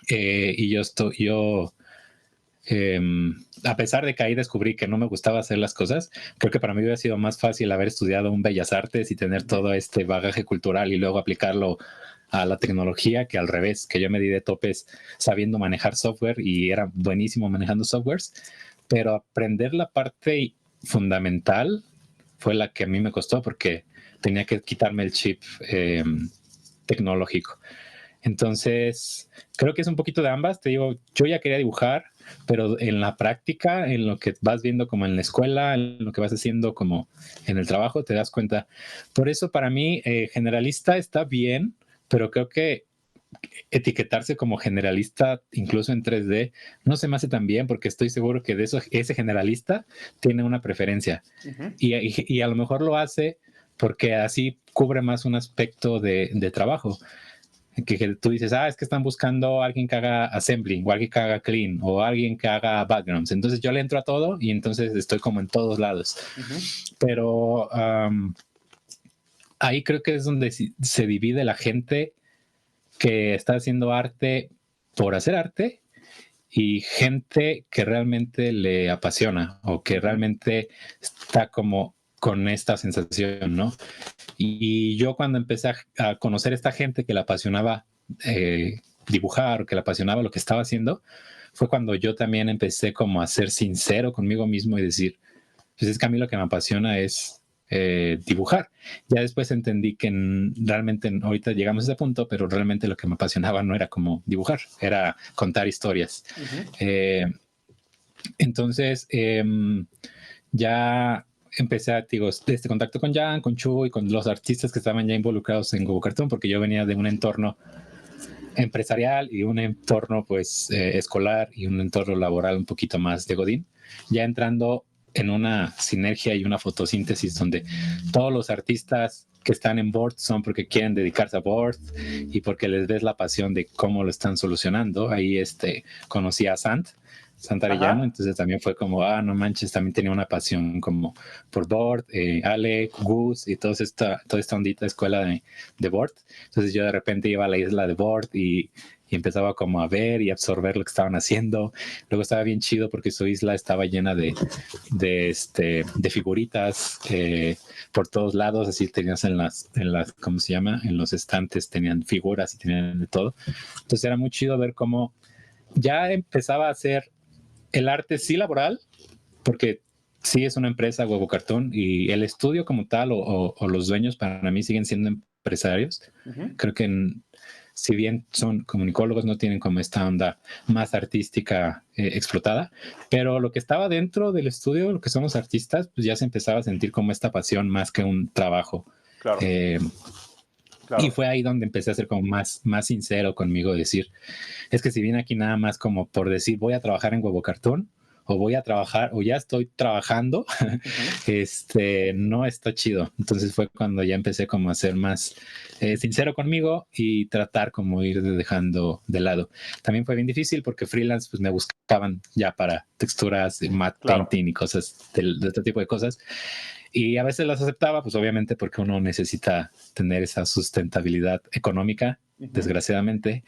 Y yo a pesar de que ahí descubrí que no me gustaba hacer las cosas, creo que para mí hubiera sido más fácil haber estudiado un Bellas Artes y tener todo este bagaje cultural y luego aplicarlo a la tecnología, que al revés, que yo me di de topes sabiendo manejar software y era buenísimo manejando softwares, pero aprender la parte fundamental fue la que a mí me costó porque tenía que quitarme el chip tecnológico. Entonces, creo que es un poquito de ambas. Te digo, yo ya quería dibujar, pero en la práctica, en lo que vas viendo como en la escuela, en lo que vas haciendo como en el trabajo, te das cuenta. Por eso para mí, generalista está bien, pero creo que etiquetarse como generalista, incluso en 3D, no se me hace tan bien porque estoy seguro que de eso, ese generalista tiene una preferencia y a lo mejor lo hace porque así cubre más un aspecto de trabajo. Que tú dices, es que están buscando a alguien que haga assembling, o alguien que haga clean, o alguien que haga backgrounds. Entonces yo le entro a todo y entonces estoy como en todos lados. Pero ahí creo que es donde se divide la gente que está haciendo arte por hacer arte y gente que realmente le apasiona o que realmente está como con esta sensación, ¿no? Y yo cuando empecé a conocer a esta gente que le apasionaba dibujar, que le apasionaba lo que estaba haciendo, fue cuando yo también empecé como a ser sincero conmigo mismo y decir, pues es que a mí lo que me apasiona es dibujar. Ya después entendí que realmente ahorita llegamos a ese punto, pero realmente lo que me apasionaba no era como dibujar, era contar historias. Entonces, ya empecé a, digo, este contacto con Jan, con Chu y con los artistas que estaban ya involucrados en Gogo Cartoon, porque yo venía de un entorno empresarial y un entorno pues escolar y un entorno laboral un poquito más de Godín, ya entrando en una sinergia y una fotosíntesis donde todos los artistas que están en Board son porque quieren dedicarse a Board y porque les ves la pasión de cómo lo están solucionando. Ahí conocí a Santarellano, entonces también fue como, no manches, también tenía una pasión como por Board, Ale, Gus y toda esta ondita escuela de Board. Entonces yo de repente iba a la isla de Board y empezaba como a ver y absorber lo que estaban haciendo. Luego estaba bien chido porque su isla estaba llena de figuritas por todos lados, así tenías en las, ¿cómo se llama? En los estantes tenían figuras y tenían de todo. Entonces era muy chido ver cómo ya empezaba a hacer el arte sí laboral, porque sí es una empresa, Huevo Cartoon, y el estudio como tal o los dueños para mí siguen siendo empresarios. Creo que si bien son comunicólogos, no tienen como esta onda más artística explotada, pero lo que estaba dentro del estudio, lo que son los artistas, pues ya se empezaba a sentir como esta pasión más que un trabajo. Claro. Claro. Y fue ahí donde empecé a ser como más sincero conmigo, decir, es que si vine aquí nada más como por decir voy a trabajar en Huevo Cartoon, o voy a trabajar, o ya estoy trabajando, no está chido. Entonces fue cuando ya empecé como a ser más sincero conmigo y tratar como ir dejando de lado. También fue bien difícil porque freelance pues me buscaban ya para texturas, matte painting y cosas de este tipo de cosas. Y a veces las aceptaba, pues obviamente porque uno necesita tener esa sustentabilidad económica, desgraciadamente.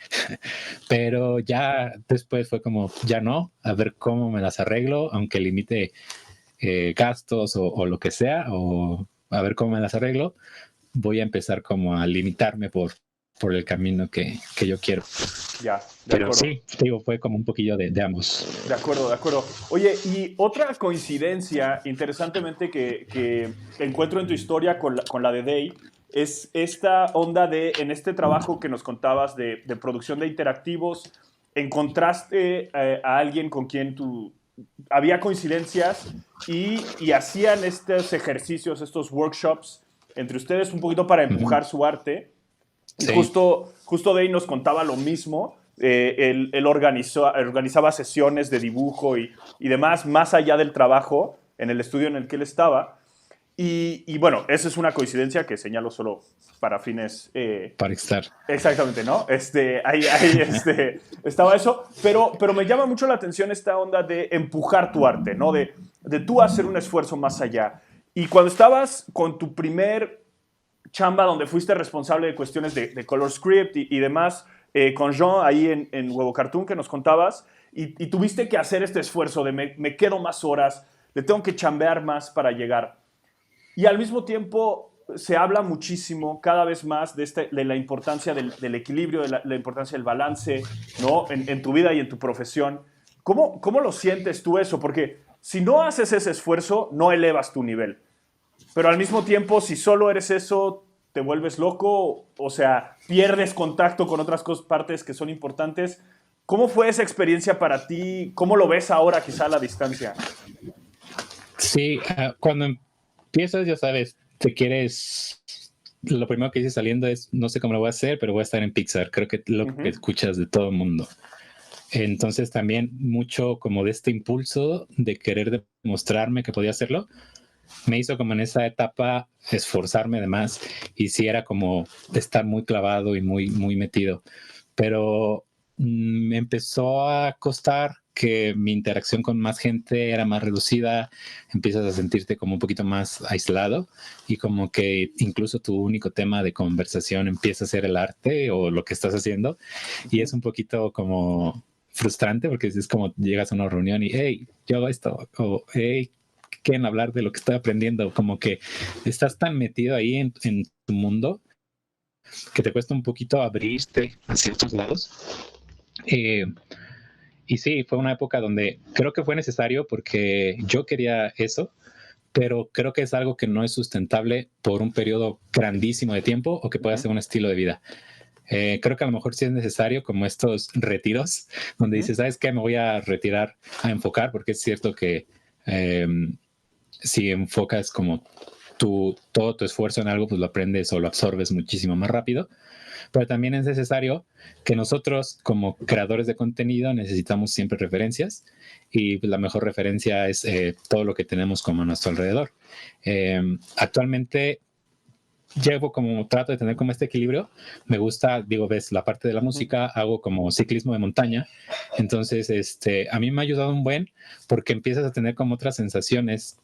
Pero ya después fue como, ya no, a ver cómo me las arreglo, aunque limite gastos o lo que sea, o a ver cómo me las arreglo. Voy a empezar como a limitarme por el camino que yo quiero. Ya, pero acuerdo. Sí, digo, fue como un poquillo de ambos. De acuerdo. Oye, y otra coincidencia, interesantemente, que encuentro en tu historia con la de Day, es esta onda en este trabajo que nos contabas de producción de interactivos, encontraste a alguien con quien había coincidencias y hacían estos ejercicios, estos workshops entre ustedes un poquito para empujar su arte. Sí. Y justo Day nos contaba lo mismo. Él organizaba sesiones de dibujo y demás, más allá del trabajo en el estudio en el que él estaba. Y bueno, esa es una coincidencia que señalo solo para fines... para estar. Exactamente, ¿no? Ahí estaba eso. Pero me llama mucho la atención esta onda de empujar tu arte, ¿no? De tú hacer un esfuerzo más allá. Y cuando estabas con tu primer chamba, donde fuiste responsable de cuestiones de color script y demás, con Jean ahí en Huevo Cartoon que nos contabas, y tuviste que hacer este esfuerzo de me quedo más horas, le tengo que chambear más para llegar. Y al mismo tiempo se habla muchísimo, cada vez más, de la importancia del equilibrio, de la importancia del balance, ¿no? En tu vida y en tu profesión. ¿Cómo lo sientes tú eso? Porque Si no haces ese esfuerzo, no elevas tu nivel. Pero al mismo tiempo, si solo eres eso, te vuelves loco, o sea, pierdes contacto con otras partes que son importantes. ¿Cómo fue esa experiencia para ti? ¿Cómo lo ves ahora, quizá a la distancia? Sí, cuando empiezas, ya sabes, te quieres... Lo primero que dices saliendo es, no sé cómo lo voy a hacer, pero voy a estar en Pixar. Creo que lo que escuchas de todo el mundo. Entonces también mucho como de este impulso de querer demostrarme que podía hacerlo, me hizo como en esa etapa esforzarme de más y sí era como estar muy clavado y muy metido. Pero me empezó a costar que mi interacción con más gente era más reducida, empiezas a sentirte como un poquito más aislado y como que incluso tu único tema de conversación empieza a ser el arte o lo que estás haciendo y es un poquito como frustrante porque es como llegas a una reunión y hey, yo hago esto o hey, quieren hablar de lo que estoy aprendiendo, como que estás tan metido ahí en tu mundo que te cuesta un poquito abrirte a ciertos lados. Y sí, fue una época donde creo que fue necesario porque yo quería eso, pero creo que es algo que no es sustentable por un periodo grandísimo de tiempo o que pueda ser un estilo de vida. Creo que a lo mejor sí es necesario como estos retiros donde dices, ¿sabes qué? Me voy a retirar a enfocar porque es cierto que si enfocas como todo tu esfuerzo en algo, pues lo aprendes o lo absorbes muchísimo más rápido. Pero también es necesario que nosotros como creadores de contenido necesitamos siempre referencias y pues, la mejor referencia es todo lo que tenemos como a nuestro alrededor. Actualmente llevo como, trato de tener como este equilibrio. Me gusta, digo, ves, la parte de la música, hago como ciclismo de montaña. Entonces, a mí me ha ayudado un buen porque empiezas a tener como otras sensaciones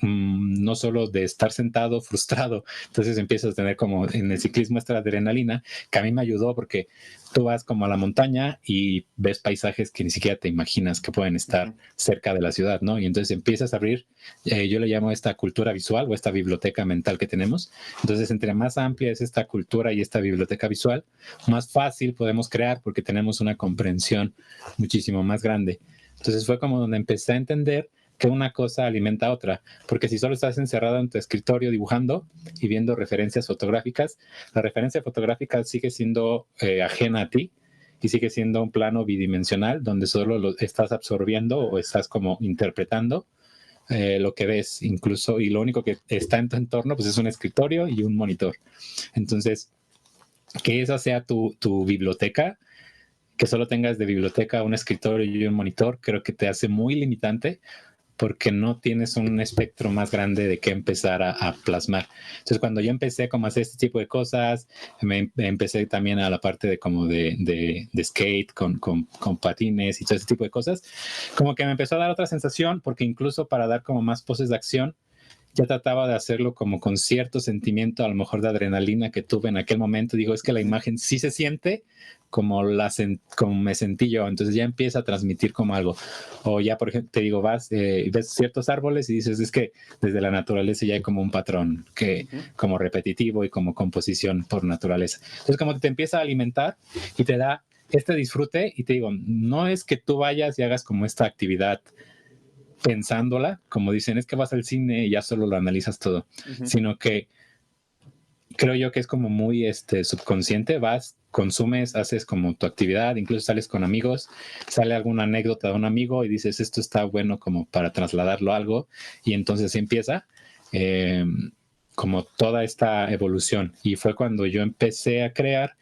no solo de estar sentado frustrado, entonces empiezas a tener como en el ciclismo esta adrenalina, que a mí me ayudó porque tú vas como a la montaña y ves paisajes que ni siquiera te imaginas que pueden estar cerca de la ciudad, ¿no? Y entonces empiezas a abrir, yo le llamo esta cultura visual o esta biblioteca mental que tenemos, entonces entre más amplia es esta cultura y esta biblioteca visual, más fácil podemos crear porque tenemos una comprensión muchísimo más grande. Entonces fue como donde empecé a entender que una cosa alimenta a otra, porque si solo estás encerrado en tu escritorio dibujando y viendo referencias fotográficas, la referencia fotográfica sigue siendo ajena a ti y sigue siendo un plano bidimensional donde solo lo estás absorbiendo o estás como interpretando lo que ves incluso y lo único que está en tu entorno pues es un escritorio y un monitor. Entonces, que esa sea tu biblioteca, que solo tengas de biblioteca un escritorio y un monitor, creo que te hace muy limitante porque no tienes un espectro más grande de qué empezar a plasmar. Entonces, cuando yo empecé como a hacer este tipo de cosas, me empecé también a la parte de como de skate con patines y todo ese tipo de cosas, como que me empezó a dar otra sensación, porque incluso para dar como más poses de acción, ya trataba de hacerlo como con cierto sentimiento, a lo mejor de adrenalina que tuve en aquel momento. Digo, es que la imagen sí se siente como me sentí yo. Entonces ya empieza a transmitir como algo. O ya, por ejemplo, te digo, vas, ves ciertos árboles y dices, es que desde la naturaleza ya hay como un patrón que como repetitivo y como composición por naturaleza. Entonces como que te empieza a alimentar y te da este disfrute y te digo, no es que tú vayas y hagas como esta actividad pensándola, como dicen, es que vas al cine y ya solo lo analizas todo, sino que creo yo que es como muy subconsciente, vas, consumes, haces como tu actividad, incluso sales con amigos, sale alguna anécdota de un amigo y dices, esto está bueno como para trasladarlo a algo, y entonces empieza como toda esta evolución. Y fue cuando yo empecé a crear,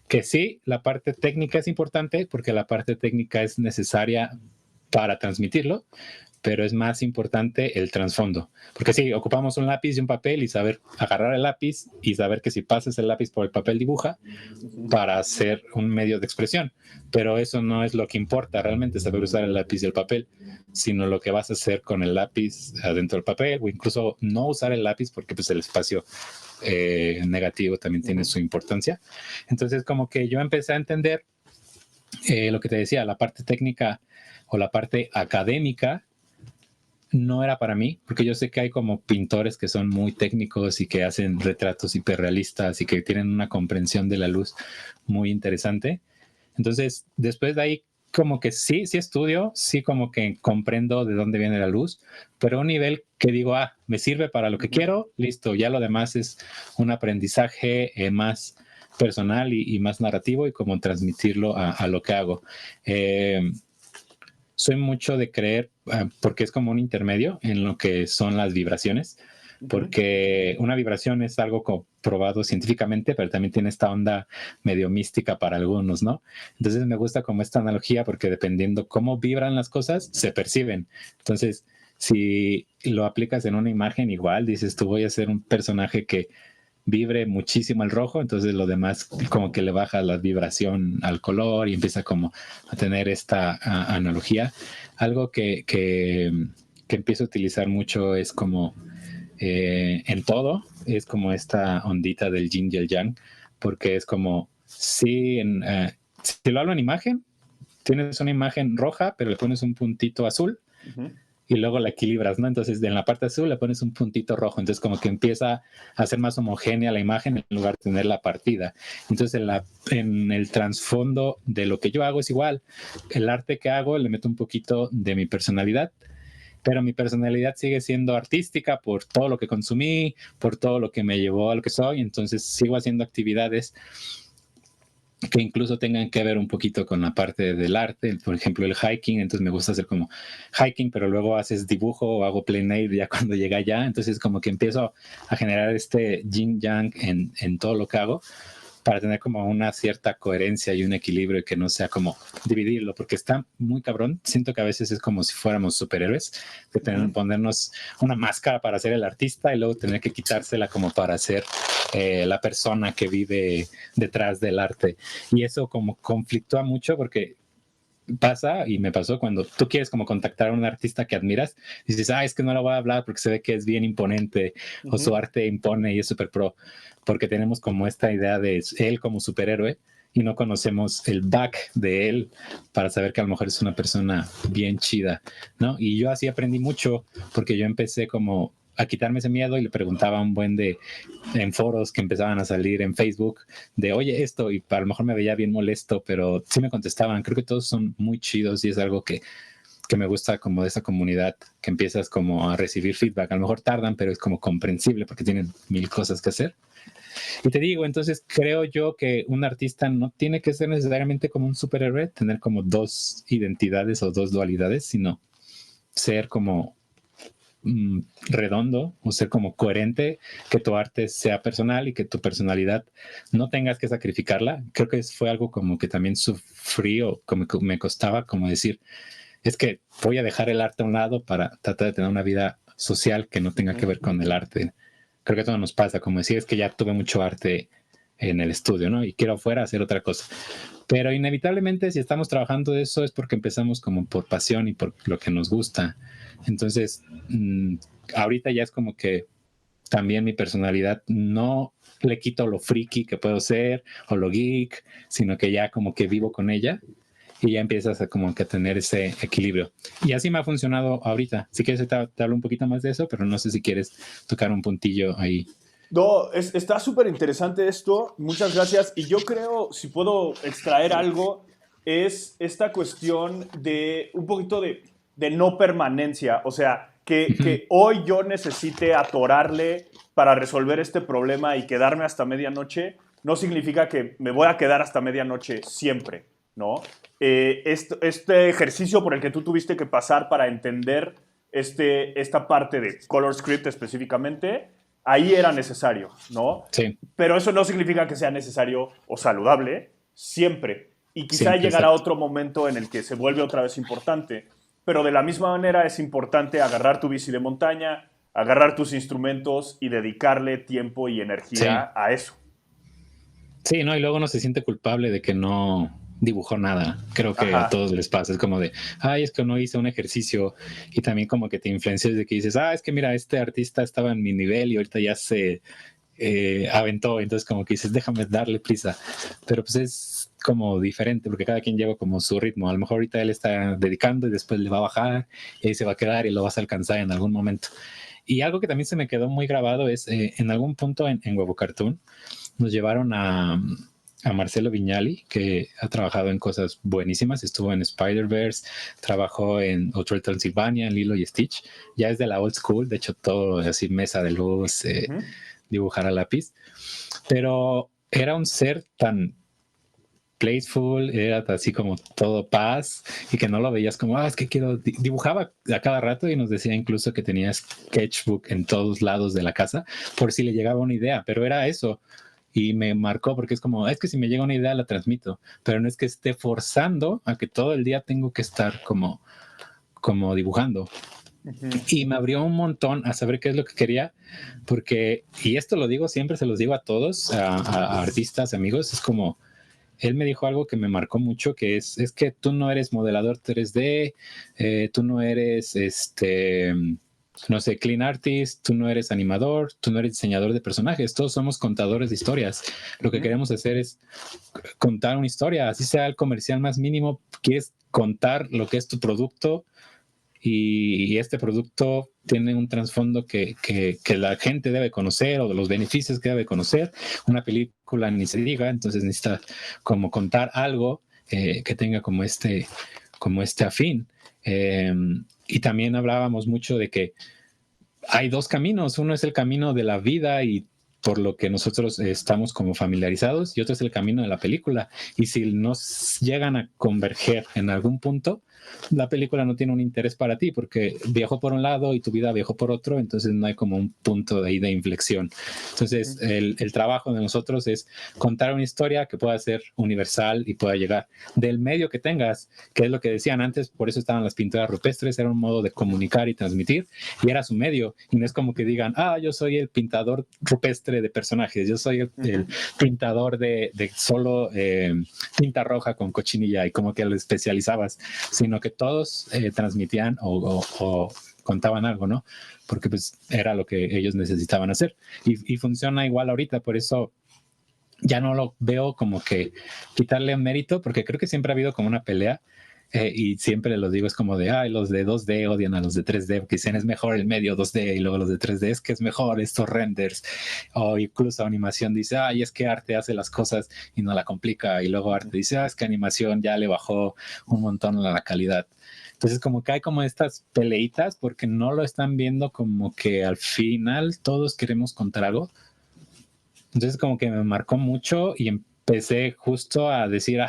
que sí, la parte técnica es importante, porque la parte técnica es necesaria para transmitirlo, pero es más importante el trasfondo. Porque sí, ocupamos un lápiz y un papel y saber agarrar el lápiz y saber que si pasas el lápiz por el papel dibuja para hacer un medio de expresión. Pero eso no es lo que importa realmente, saber usar el lápiz y el papel, sino lo que vas a hacer con el lápiz adentro del papel o incluso no usar el lápiz porque pues el espacio negativo también tiene su importancia. Entonces como que yo empecé a entender lo que te decía, la parte técnica o la parte académica no era para mí, porque yo sé que hay como pintores que son muy técnicos y que hacen retratos hiperrealistas y que tienen una comprensión de la luz muy interesante. Entonces, después de ahí como que sí estudio, sí como que comprendo de dónde viene la luz, pero a un nivel que digo, me sirve para lo que quiero, listo, ya lo demás es un aprendizaje más personal y más narrativo y como transmitirlo a lo que hago. Soy mucho de creer, porque es como un intermedio en lo que son las vibraciones, porque una vibración es algo comprobado científicamente, pero también tiene esta onda medio mística para algunos, ¿no? Entonces me gusta como esta analogía porque dependiendo cómo vibran las cosas, se perciben. Entonces, si lo aplicas en una imagen igual, dices, tú voy a ser un personaje que vibre muchísimo el rojo, entonces lo demás como que le baja la vibración al color y empieza como a tener esta analogía. Algo que empiezo a utilizar mucho es como en todo, es como esta ondita del yin y el yang, porque es como, si lo hablo en imagen, tienes una imagen roja, pero le pones un puntito azul, y luego la equilibras, ¿no? Entonces, en la parte azul le pones un puntito rojo, entonces como que empieza a ser más homogénea la imagen en lugar de tener la partida. Entonces, en el trasfondo de lo que yo hago es igual. El arte que hago le meto un poquito de mi personalidad, pero mi personalidad sigue siendo artística por todo lo que consumí, por todo lo que me llevó a lo que soy, entonces sigo haciendo actividades que incluso tengan que ver un poquito con la parte del arte, por ejemplo el hiking, entonces me gusta hacer como hiking, pero luego haces dibujo o hago plein air ya cuando llega allá, entonces como que empiezo a generar este yin yang en todo lo que hago para tener como una cierta coherencia y un equilibrio y que no sea como dividirlo, porque está muy cabrón. Siento que a veces es como si fuéramos superhéroes, de ponernos una máscara para ser el artista y luego tener que quitársela como para ser la persona que vive detrás del arte. Y eso como conflictúa mucho porque pasa y me pasó cuando tú quieres como contactar a un artista que admiras y dices, es que no lo voy a hablar porque se ve que es bien imponente o su arte impone y es súper pro, porque tenemos como esta idea de él como superhéroe y no conocemos el back de él para saber que a lo mejor es una persona bien chida, ¿no? Y yo así aprendí mucho porque yo empecé como a quitarme ese miedo y le preguntaba a un buen en foros que empezaban a salir en Facebook de, oye, esto, y a lo mejor me veía bien molesto, pero sí me contestaban. Creo que todos son muy chidos y es algo que me gusta como de esa comunidad, que empiezas como a recibir feedback. A lo mejor tardan, pero es como comprensible porque tienen mil cosas que hacer. Y te digo, entonces creo yo que un artista no tiene que ser necesariamente como un superhéroe, tener como dos identidades o dos dualidades, sino ser como redondo o ser como coherente, que tu arte sea personal y que tu personalidad no tengas que sacrificarla. Creo que fue algo como que también sufrí o como que me costaba como decir, es que voy a dejar el arte a un lado para tratar de tener una vida social que no tenga que ver con el arte. Creo que todo nos pasa, como decir, es que ya tuve mucho arte en el estudio, ¿no? Y quiero afuera hacer otra cosa. Pero inevitablemente si estamos trabajando de eso es porque empezamos como por pasión y por lo que nos gusta. Entonces, ahorita ya es como que también mi personalidad no le quito lo friki que puedo ser o lo geek, sino que ya como que vivo con ella y ya empiezas a como que tener ese equilibrio. Y así me ha funcionado ahorita. Si quieres te hablo un poquito más de eso, pero no sé si quieres tocar un puntillo ahí. No, está súper interesante esto, muchas gracias. Y yo creo, si puedo extraer algo, es esta cuestión de un poquito de no permanencia. O sea, que hoy yo necesite atorarle para resolver este problema y quedarme hasta medianoche, no significa que me voy a quedar hasta medianoche siempre, ¿no? Este ejercicio por el que tú tuviste que pasar para entender esta parte de Color Script específicamente, ahí era necesario, ¿no? Sí. Pero eso no significa que sea necesario o saludable siempre. Y quizá Siempre, llegará exacto. otro momento en el que se vuelve otra vez importante. Pero de la misma manera es importante agarrar tu bici de montaña, agarrar tus instrumentos y dedicarle tiempo y energía Sí. a eso. Sí, no, y luego uno se siente culpable de que no dibujó nada. Creo que a Ajá. todos les pasa. Es como de, es que no hice un ejercicio. Y también como que te influencias de que dices, es que mira, este artista estaba en mi nivel y ahorita ya se aventó. Entonces como que dices, déjame darle prisa. Pero pues es como diferente porque cada quien lleva como su ritmo. A lo mejor ahorita él está dedicando y después le va a bajar y ahí se va a quedar y lo vas a alcanzar en algún momento. Y algo que también se me quedó muy grabado es en algún punto en Huevo Cartoon nos llevaron a Marcelo Viñali, que ha trabajado en cosas buenísimas. Estuvo en Spider-Verse, trabajó en Hotel Transylvania, en Lilo y Stitch. Ya es de la old school, de hecho todo así, mesa de luz, dibujar a lápiz. Pero era un ser tan playful, era así como todo paz, y que no lo veías como, es que quiero, dibujaba a cada rato y nos decía incluso que tenía sketchbook en todos lados de la casa por si le llegaba una idea, pero era eso. Y me marcó porque es como, es que si me llega una idea la transmito, pero no es que esté forzando a que todo el día tengo que estar como dibujando. Y me abrió un montón a saber qué es lo que quería, porque, y esto lo digo siempre, se los digo a todos, a artistas, amigos, es como, él me dijo algo que me marcó mucho, que es que tú no eres modelador 3D, tú no eres no sé, clean artist, tú no eres animador, tú no eres diseñador de personajes, todos somos contadores de historias. Lo que queremos hacer es contar una historia, así sea el comercial más mínimo, quieres contar lo que es tu producto y este producto tiene un trasfondo que la gente debe conocer o de los beneficios que debe conocer. Una película ni se diga, entonces necesita como contar algo que tenga como este afín. Y también hablábamos mucho de que hay dos caminos. Uno es el camino de la vida y por lo que nosotros estamos como familiarizados, y otro es el camino de la película. Y si nos llegan a converger en algún punto, la película no tiene un interés para ti porque viajó por un lado y tu vida viajó por otro, entonces no hay como un punto de ahí de inflexión. Entonces el trabajo de nosotros es contar una historia que pueda ser universal y pueda llegar del medio que tengas, que es lo que decían antes, por eso estaban las pinturas rupestres, era un modo de comunicar y transmitir, y era su medio, y no es como que digan, yo soy el pintador rupestre de personajes, yo soy el pintador de solo tinta roja con cochinilla, y como que lo especializabas, sino que todos transmitían o contaban algo, ¿no? Porque pues era lo que ellos necesitaban hacer. Y funciona igual ahorita, por eso ya no lo veo como que quitarle mérito, porque creo que siempre ha habido como una pelea. Y siempre los digo, es como de, los de 2D odian a los de 3D, porque dicen es mejor el medio 2D, y luego los de 3D es que es mejor estos renders, o incluso animación dice, es que arte hace las cosas y no la complica, y luego arte dice, es que animación ya le bajó un montón la calidad. Entonces como que hay como estas peleitas porque no lo están viendo como que al final todos queremos contar algo. Entonces como que me marcó mucho y empecé justo a decir,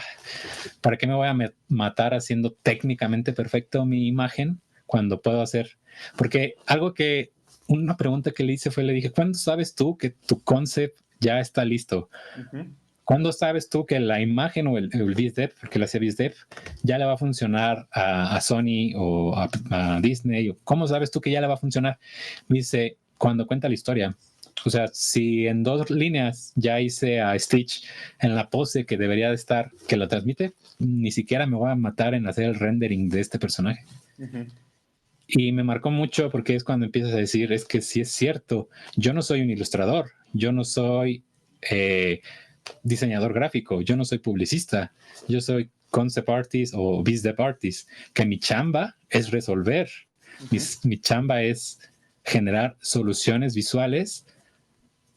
¿para qué me voy a matar haciendo técnicamente perfecto mi imagen cuando puedo hacer? Porque una pregunta que le hice le dije, ¿cuándo sabes tú que tu concept ya está listo? ¿Cuándo sabes tú que la imagen o el BizDev, porque le hacía BizDev, ya le va a funcionar a Sony o a Disney? ¿Cómo sabes tú que ya le va a funcionar? Me dice, cuando cuenta la historia. O sea, si en 2 líneas ya hice a Stitch en la pose que debería de estar, que lo transmite, ni siquiera me voy a matar en hacer el rendering de este personaje. Y me marcó mucho porque es cuando empiezas a decir, es que sí es cierto, yo no soy un ilustrador, yo no soy diseñador gráfico, yo no soy publicista, yo soy concept artist o BizDev artist, que mi chamba es resolver, mi chamba es generar soluciones visuales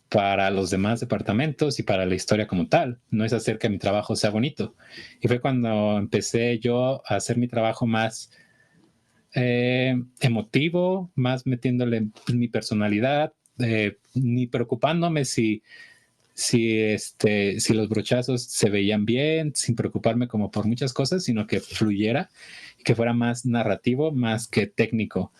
para los demás departamentos y para la historia como tal. No es hacer que mi trabajo sea bonito. Y fue cuando empecé yo a hacer mi trabajo más emotivo, más metiéndole mi personalidad, ni preocupándome si los brochazos se veían bien, sin preocuparme como por muchas cosas, sino que fluyera y que fuera más narrativo, más que técnico.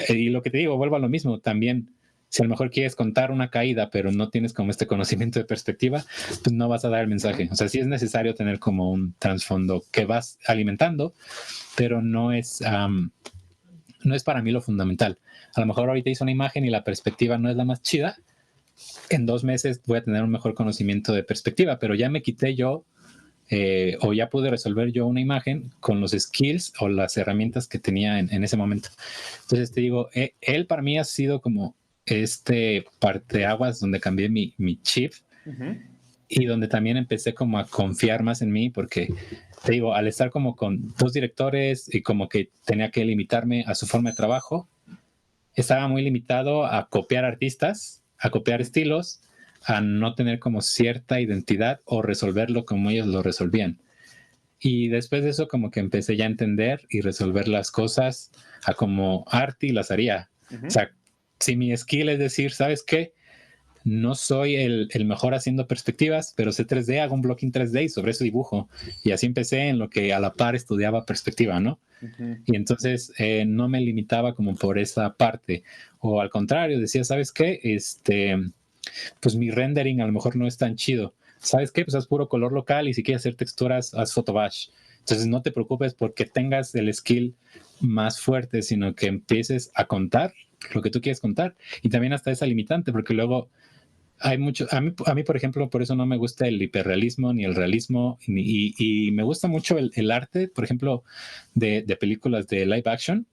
Y lo que te digo, vuelvo a lo mismo, también si a lo mejor quieres contar una caída, pero no tienes como este conocimiento de perspectiva, pues no vas a dar el mensaje. O sea, sí es necesario tener como un trasfondo que vas alimentando, pero no es para mí lo fundamental. A lo mejor ahorita hice una imagen y la perspectiva no es la más chida. En 2 meses voy a tener un mejor conocimiento de perspectiva, pero ya me quité yo o ya pude resolver yo una imagen con los skills o las herramientas que tenía en ese momento. Entonces te digo, él para mí ha sido como parteaguas donde cambié mi chip y donde también empecé como a confiar más en mí porque te digo, al estar como con 2 directores y como que tenía que limitarme a su forma de trabajo, estaba muy limitado a copiar artistas, a copiar estilos, a no tener como cierta identidad o resolverlo como ellos lo resolvían. Y después de eso como que empecé ya a entender y resolver las cosas a como Arti las haría. O sea, si mi skill es decir, ¿sabes qué? No soy el mejor haciendo perspectivas, pero sé 3D, hago un blocking 3D y sobre eso dibujo. Y así empecé en lo que a la par estudiaba perspectiva, ¿no? Y entonces no me limitaba como por esa parte. O al contrario, decía, ¿sabes qué? Pues mi rendering a lo mejor no es tan chido. ¿Sabes qué? Pues haz puro color local y si quieres hacer texturas, haz photobash. Entonces no te preocupes porque tengas el skill más fuerte, sino que empieces a contar lo que tú quieres contar. Y también hasta esa limitante, porque luego hay mucho, a mí, por ejemplo, por eso no me gusta el hiperrealismo ni el realismo, y me gusta mucho el arte, por ejemplo, de películas de live action,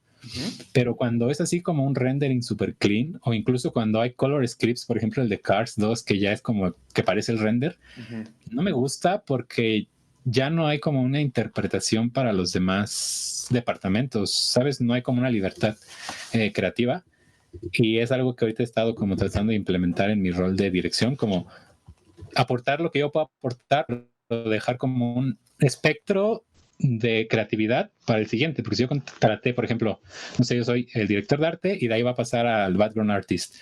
pero cuando es así como un rendering super clean, o incluso cuando hay color scripts, por ejemplo el de Cars 2, que ya es como que parece el render, no me gusta porque ya no hay como una interpretación para los demás departamentos, ¿sabes? No hay como una libertad creativa. Y es algo que ahorita he estado como tratando de implementar en mi rol de dirección, como aportar lo que yo puedo aportar, pero dejar como un espectro de creatividad para el siguiente, porque si yo contraté, por ejemplo, no sé, yo soy el director de arte y de ahí va a pasar al background artist.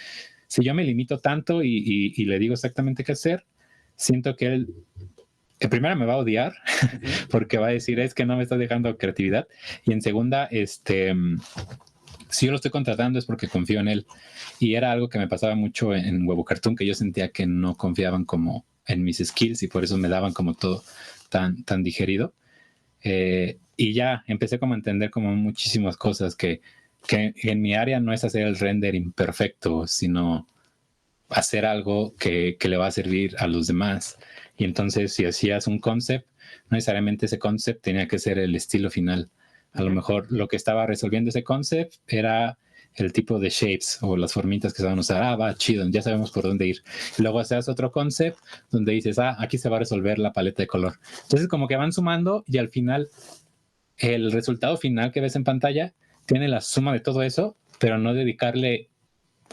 Si yo me limito tanto y le digo exactamente qué hacer, siento que él en primera me va a odiar porque va a decir es que no me estás dejando creatividad, y en segunda, si yo lo estoy contratando es porque confío en él. Y era algo que me pasaba mucho en Huevo Cartoon, que yo sentía que no confiaban como en mis skills y por eso me daban como todo tan digerido. Y ya empecé como a entender como muchísimas cosas que en mi área no es hacer el rendering perfecto, sino hacer algo que le va a servir a los demás. Y entonces si hacías un concept, no necesariamente ese concept tenía que ser el estilo final. A lo mejor lo que estaba resolviendo ese concept era el tipo de shapes o las formitas que se van a usar. Ah, va, chido, ya sabemos por dónde ir. Y luego haces otro concept donde dices, ah, aquí se va a resolver la paleta de color. Entonces como que van sumando y al final el resultado final que ves en pantalla tiene la suma de todo eso, pero no dedicarle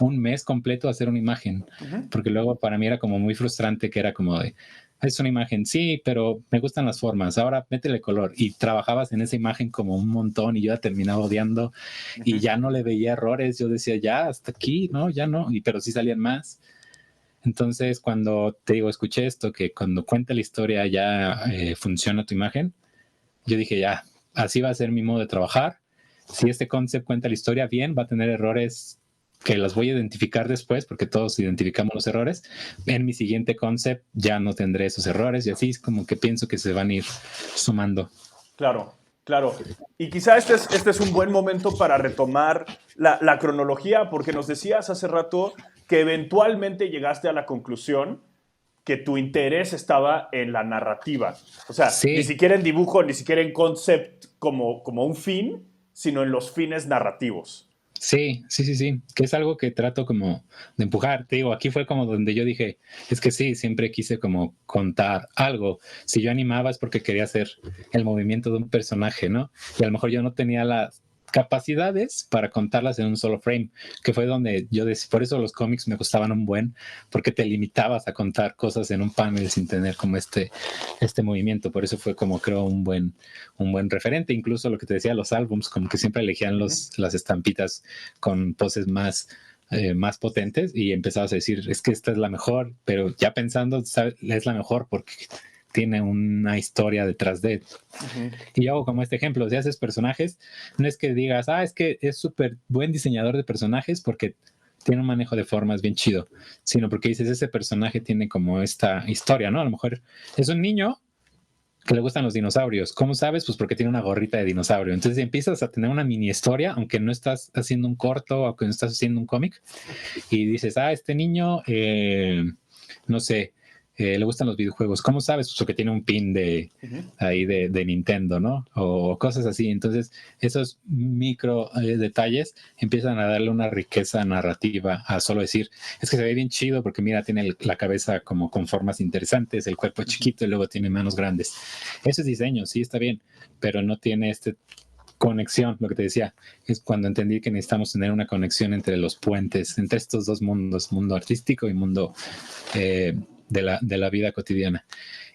un mes completo a hacer una imagen, porque luego para mí era como muy frustrante, que era como de, es una imagen, sí, pero me gustan las formas, ahora métele color, y trabajabas en esa imagen como un montón y yo la terminaba odiando y ya no le veía errores, yo decía, ya, hasta aquí, no, ya no, pero sí salían más. Entonces, cuando te digo, escuché esto, que cuando cuenta la historia ya funciona tu imagen, yo dije, ya, así va a ser mi modo de trabajar. Si este concept cuenta la historia bien, va a tener errores que las voy a identificar después, porque todos identificamos los errores. En mi siguiente concept ya no tendré esos errores y así es como que pienso que se van a ir sumando. Claro, claro. Y quizá este es un buen momento para retomar la cronología, porque nos decías hace rato que eventualmente llegaste a la conclusión que tu interés estaba en la narrativa. O sea, Sí, ni siquiera en dibujo, ni siquiera en concept como un fin, sino en los fines narrativos. sí, que es algo que trato como de empujar. Te digo, aquí fue como donde yo dije, es que sí, siempre quise como contar algo. Si yo animaba es porque quería hacer el movimiento de un personaje, ¿no? Y a lo mejor yo no tenía las capacidades para contarlas en un solo frame, que fue donde yo decía, por eso los cómics me gustaban un buen, porque te limitabas a contar cosas en un panel sin tener como este movimiento. Por eso fue como creo un buen referente. Incluso lo que te decía, los álbums, como que siempre elegían las estampitas con poses más potentes y empezabas a decir, es que esta es la mejor, pero ya pensando, ¿sabes? Es la mejor porque tiene una historia detrás de. Y yo hago como este ejemplo, si haces personajes, no es que digas, ah, es que es súper buen diseñador de personajes porque tiene un manejo de formas bien chido, sino porque dices, ese personaje tiene como esta historia, ¿no? A lo mejor es un niño que le gustan los dinosaurios. ¿Cómo sabes? Pues porque tiene una gorrita de dinosaurio. Entonces empiezas a tener una mini historia, aunque no estás haciendo un corto, aunque no estás haciendo un cómic, y dices, ah, este niño, no sé, le gustan los videojuegos. ¿Cómo sabes? Pues porque tiene un pin ahí de Nintendo, ¿no? O cosas así. Entonces, esos micro detalles empiezan a darle una riqueza narrativa a solo decir, es que se ve bien chido porque mira, tiene la cabeza como con formas interesantes, el cuerpo chiquito y luego tiene manos grandes. Eso es diseño, sí, está bien, pero no tiene conexión, lo que te decía, es cuando entendí que necesitamos tener una conexión entre los puentes, entre estos dos mundos, mundo artístico y mundo de la vida cotidiana.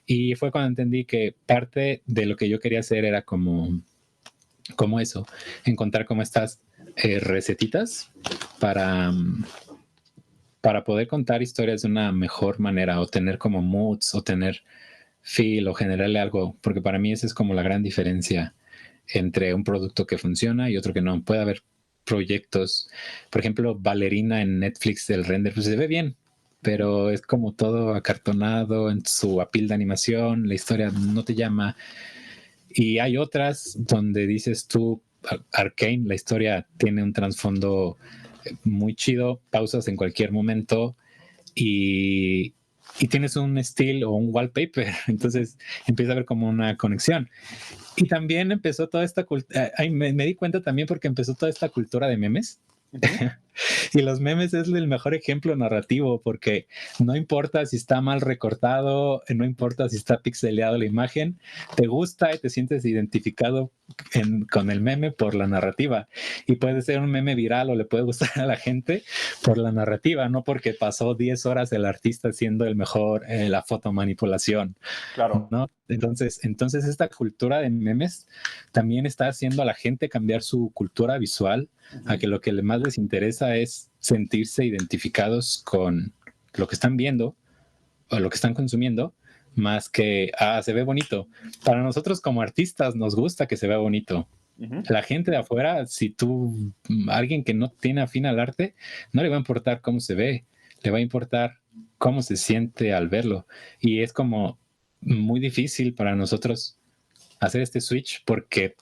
Y fue cuando entendí que parte de lo que yo quería hacer era como eso, encontrar como estas recetitas para poder contar historias de una mejor manera, o tener como moods, o tener feel, o generarle algo, porque para mí esa es como la gran diferencia entre un producto que funciona y otro que no. Puede haber proyectos, por ejemplo, Ballerina en Netflix, el render, pues se ve bien, pero es como todo acartonado en su apil de animación, la historia no te llama. Y hay otras donde dices tú, Arcane, la historia tiene un trasfondo muy chido, pausas en cualquier momento y tienes un estilo o un wallpaper, entonces empieza a haber como una conexión. Y también empezó toda esta cultura, me di cuenta también porque empezó toda esta cultura de memes. Uh-huh. Y los memes es el mejor ejemplo narrativo, porque no importa si está mal recortado, no importa si está pixeleado la imagen, te gusta y te sientes identificado con el meme por la narrativa. Y puede ser un meme viral o le puede gustar a la gente por la narrativa, no porque pasó 10 horas el artista haciendo el mejor, la fotomanipulación. Claro. ¿No? Entonces esta cultura de memes también está haciendo a la gente cambiar su cultura visual, a que lo que más les interesa es sentirse identificados con lo que están viendo o lo que están consumiendo, más que, se ve bonito. Para nosotros como artistas nos gusta que se vea bonito. Uh-huh. La gente de afuera, alguien que no tiene afín al arte, no le va a importar cómo se ve, le va a importar cómo se siente al verlo. Y es como muy difícil para nosotros hacer este switch porque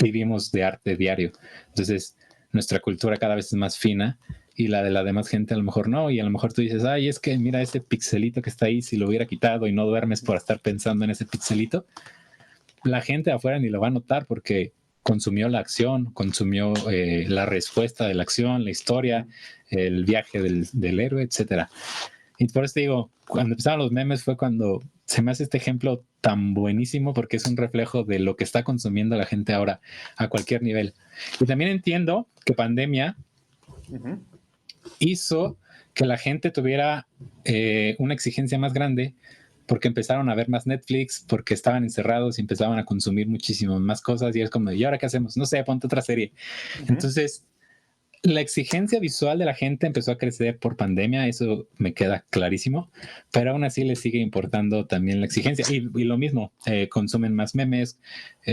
vivimos de arte diario. Entonces, nuestra cultura cada vez es más fina y la de la demás gente a lo mejor no. Y a lo mejor tú dices, es que mira ese pixelito que está ahí, si lo hubiera quitado, y no duermes por estar pensando en ese pixelito, la gente de afuera ni lo va a notar porque consumió la acción, consumió la respuesta de la acción, la historia, el viaje del héroe, etcétera. Y por eso te digo, cuando empezaron los memes fue cuando se me hace este ejemplo tan buenísimo, porque es un reflejo de lo que está consumiendo la gente ahora a cualquier nivel. Y también entiendo que pandemia uh-huh. hizo que la gente tuviera una exigencia más grande, porque empezaron a ver más Netflix, porque estaban encerrados y empezaban a consumir muchísimas más cosas, y es como, ¿y ahora qué hacemos? No sé, ponte otra serie. Uh-huh. Entonces, la exigencia visual de la gente empezó a crecer por pandemia, eso me queda clarísimo, pero aún así les sigue importando también la exigencia. Y lo mismo, consumen más memes,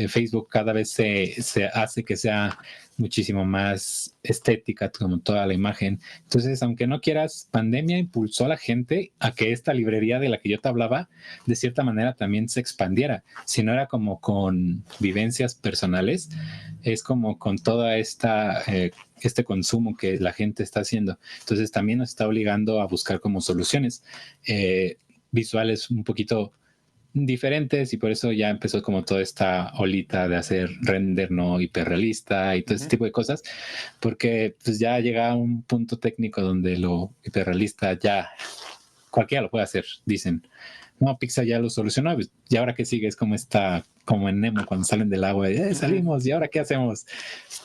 Facebook cada vez se hace que sea muchísimo más estética, como toda la imagen. Entonces, aunque no quieras, pandemia impulsó a la gente a que esta librería de la que yo te hablaba, de cierta manera también se expandiera. Si no era como con vivencias personales, es como con toda este consumo que la gente está haciendo. Entonces también nos está obligando a buscar como soluciones visuales un poquito diferentes, y por eso ya empezó como toda esta olita de hacer render no hiperrealista y todo ese tipo de cosas, porque pues ya llega a un punto técnico donde lo hiperrealista ya cualquiera lo puede hacer, dicen. No, Pixar ya lo solucionó, y ahora que sigue es como en Nemo cuando salen del agua, salimos, y ahora qué hacemos.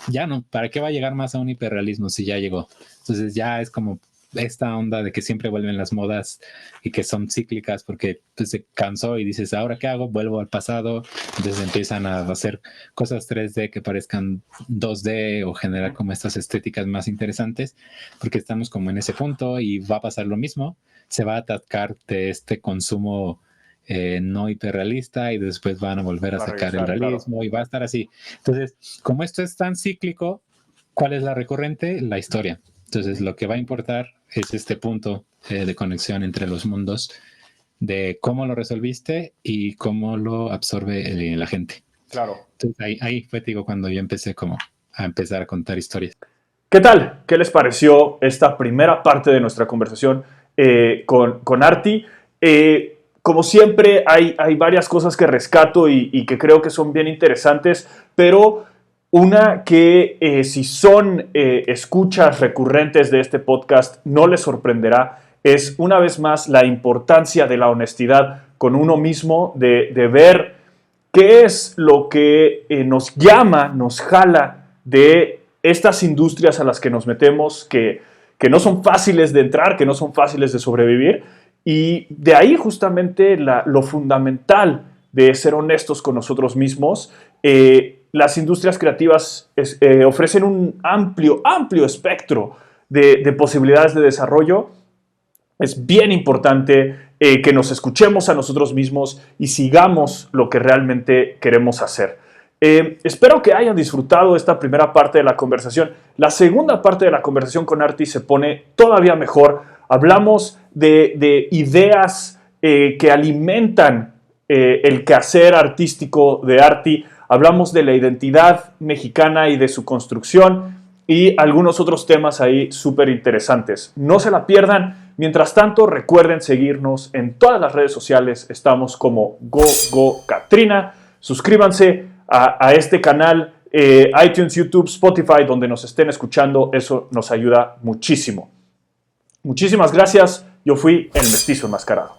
Ya no, ¿para qué va a llegar más a un hiperrealismo si ya llegó? Entonces ya es como esta onda de que siempre vuelven las modas y que son cíclicas, porque pues, se cansó y dices, ¿ahora qué hago? Vuelvo al pasado. Entonces empiezan a hacer cosas 3D que parezcan 2D, o generar como estas estéticas más interesantes, porque estamos como en ese punto, y va a pasar lo mismo. Se va a atacar de este consumo no hiperrealista, y después van a volver a sacar el realismo, claro. Y va a estar así. Entonces, como esto es tan cíclico, ¿cuál es la recurrente? La historia. Entonces, lo que va a importar es este punto de conexión entre los mundos, de cómo lo resolviste y cómo lo absorbe la gente. Claro. Entonces, ahí fue, digo, cuando yo empecé como a empezar a contar historias. ¿Qué tal? ¿Qué les pareció esta primera parte de nuestra conversación con Arti? Como siempre, hay varias cosas que rescato y que creo que son bien interesantes, pero una que si son escuchas recurrentes de este podcast no les sorprenderá, es una vez más la importancia de la honestidad con uno mismo, de ver qué es lo que nos llama, nos jala de estas industrias a las que nos metemos, que no son fáciles de entrar, que no son fáciles de sobrevivir. Y de ahí justamente lo fundamental de ser honestos con nosotros mismos. Las industrias creativas ofrecen un amplio espectro de posibilidades de desarrollo. Es bien importante que nos escuchemos a nosotros mismos y sigamos lo que realmente queremos hacer. Espero que hayan disfrutado esta primera parte de la conversación. La segunda parte de la conversación con Arti se pone todavía mejor. Hablamos de ideas que alimentan el quehacer artístico de Arti. Hablamos de la identidad mexicana y de su construcción y algunos otros temas ahí súper interesantes. No se la pierdan. Mientras tanto, recuerden seguirnos en todas las redes sociales. Estamos como GoGoCatrina. Suscríbanse a este canal, iTunes, YouTube, Spotify, donde nos estén escuchando. Eso nos ayuda muchísimo. Muchísimas gracias. Yo fui el Mestizo Enmascarado.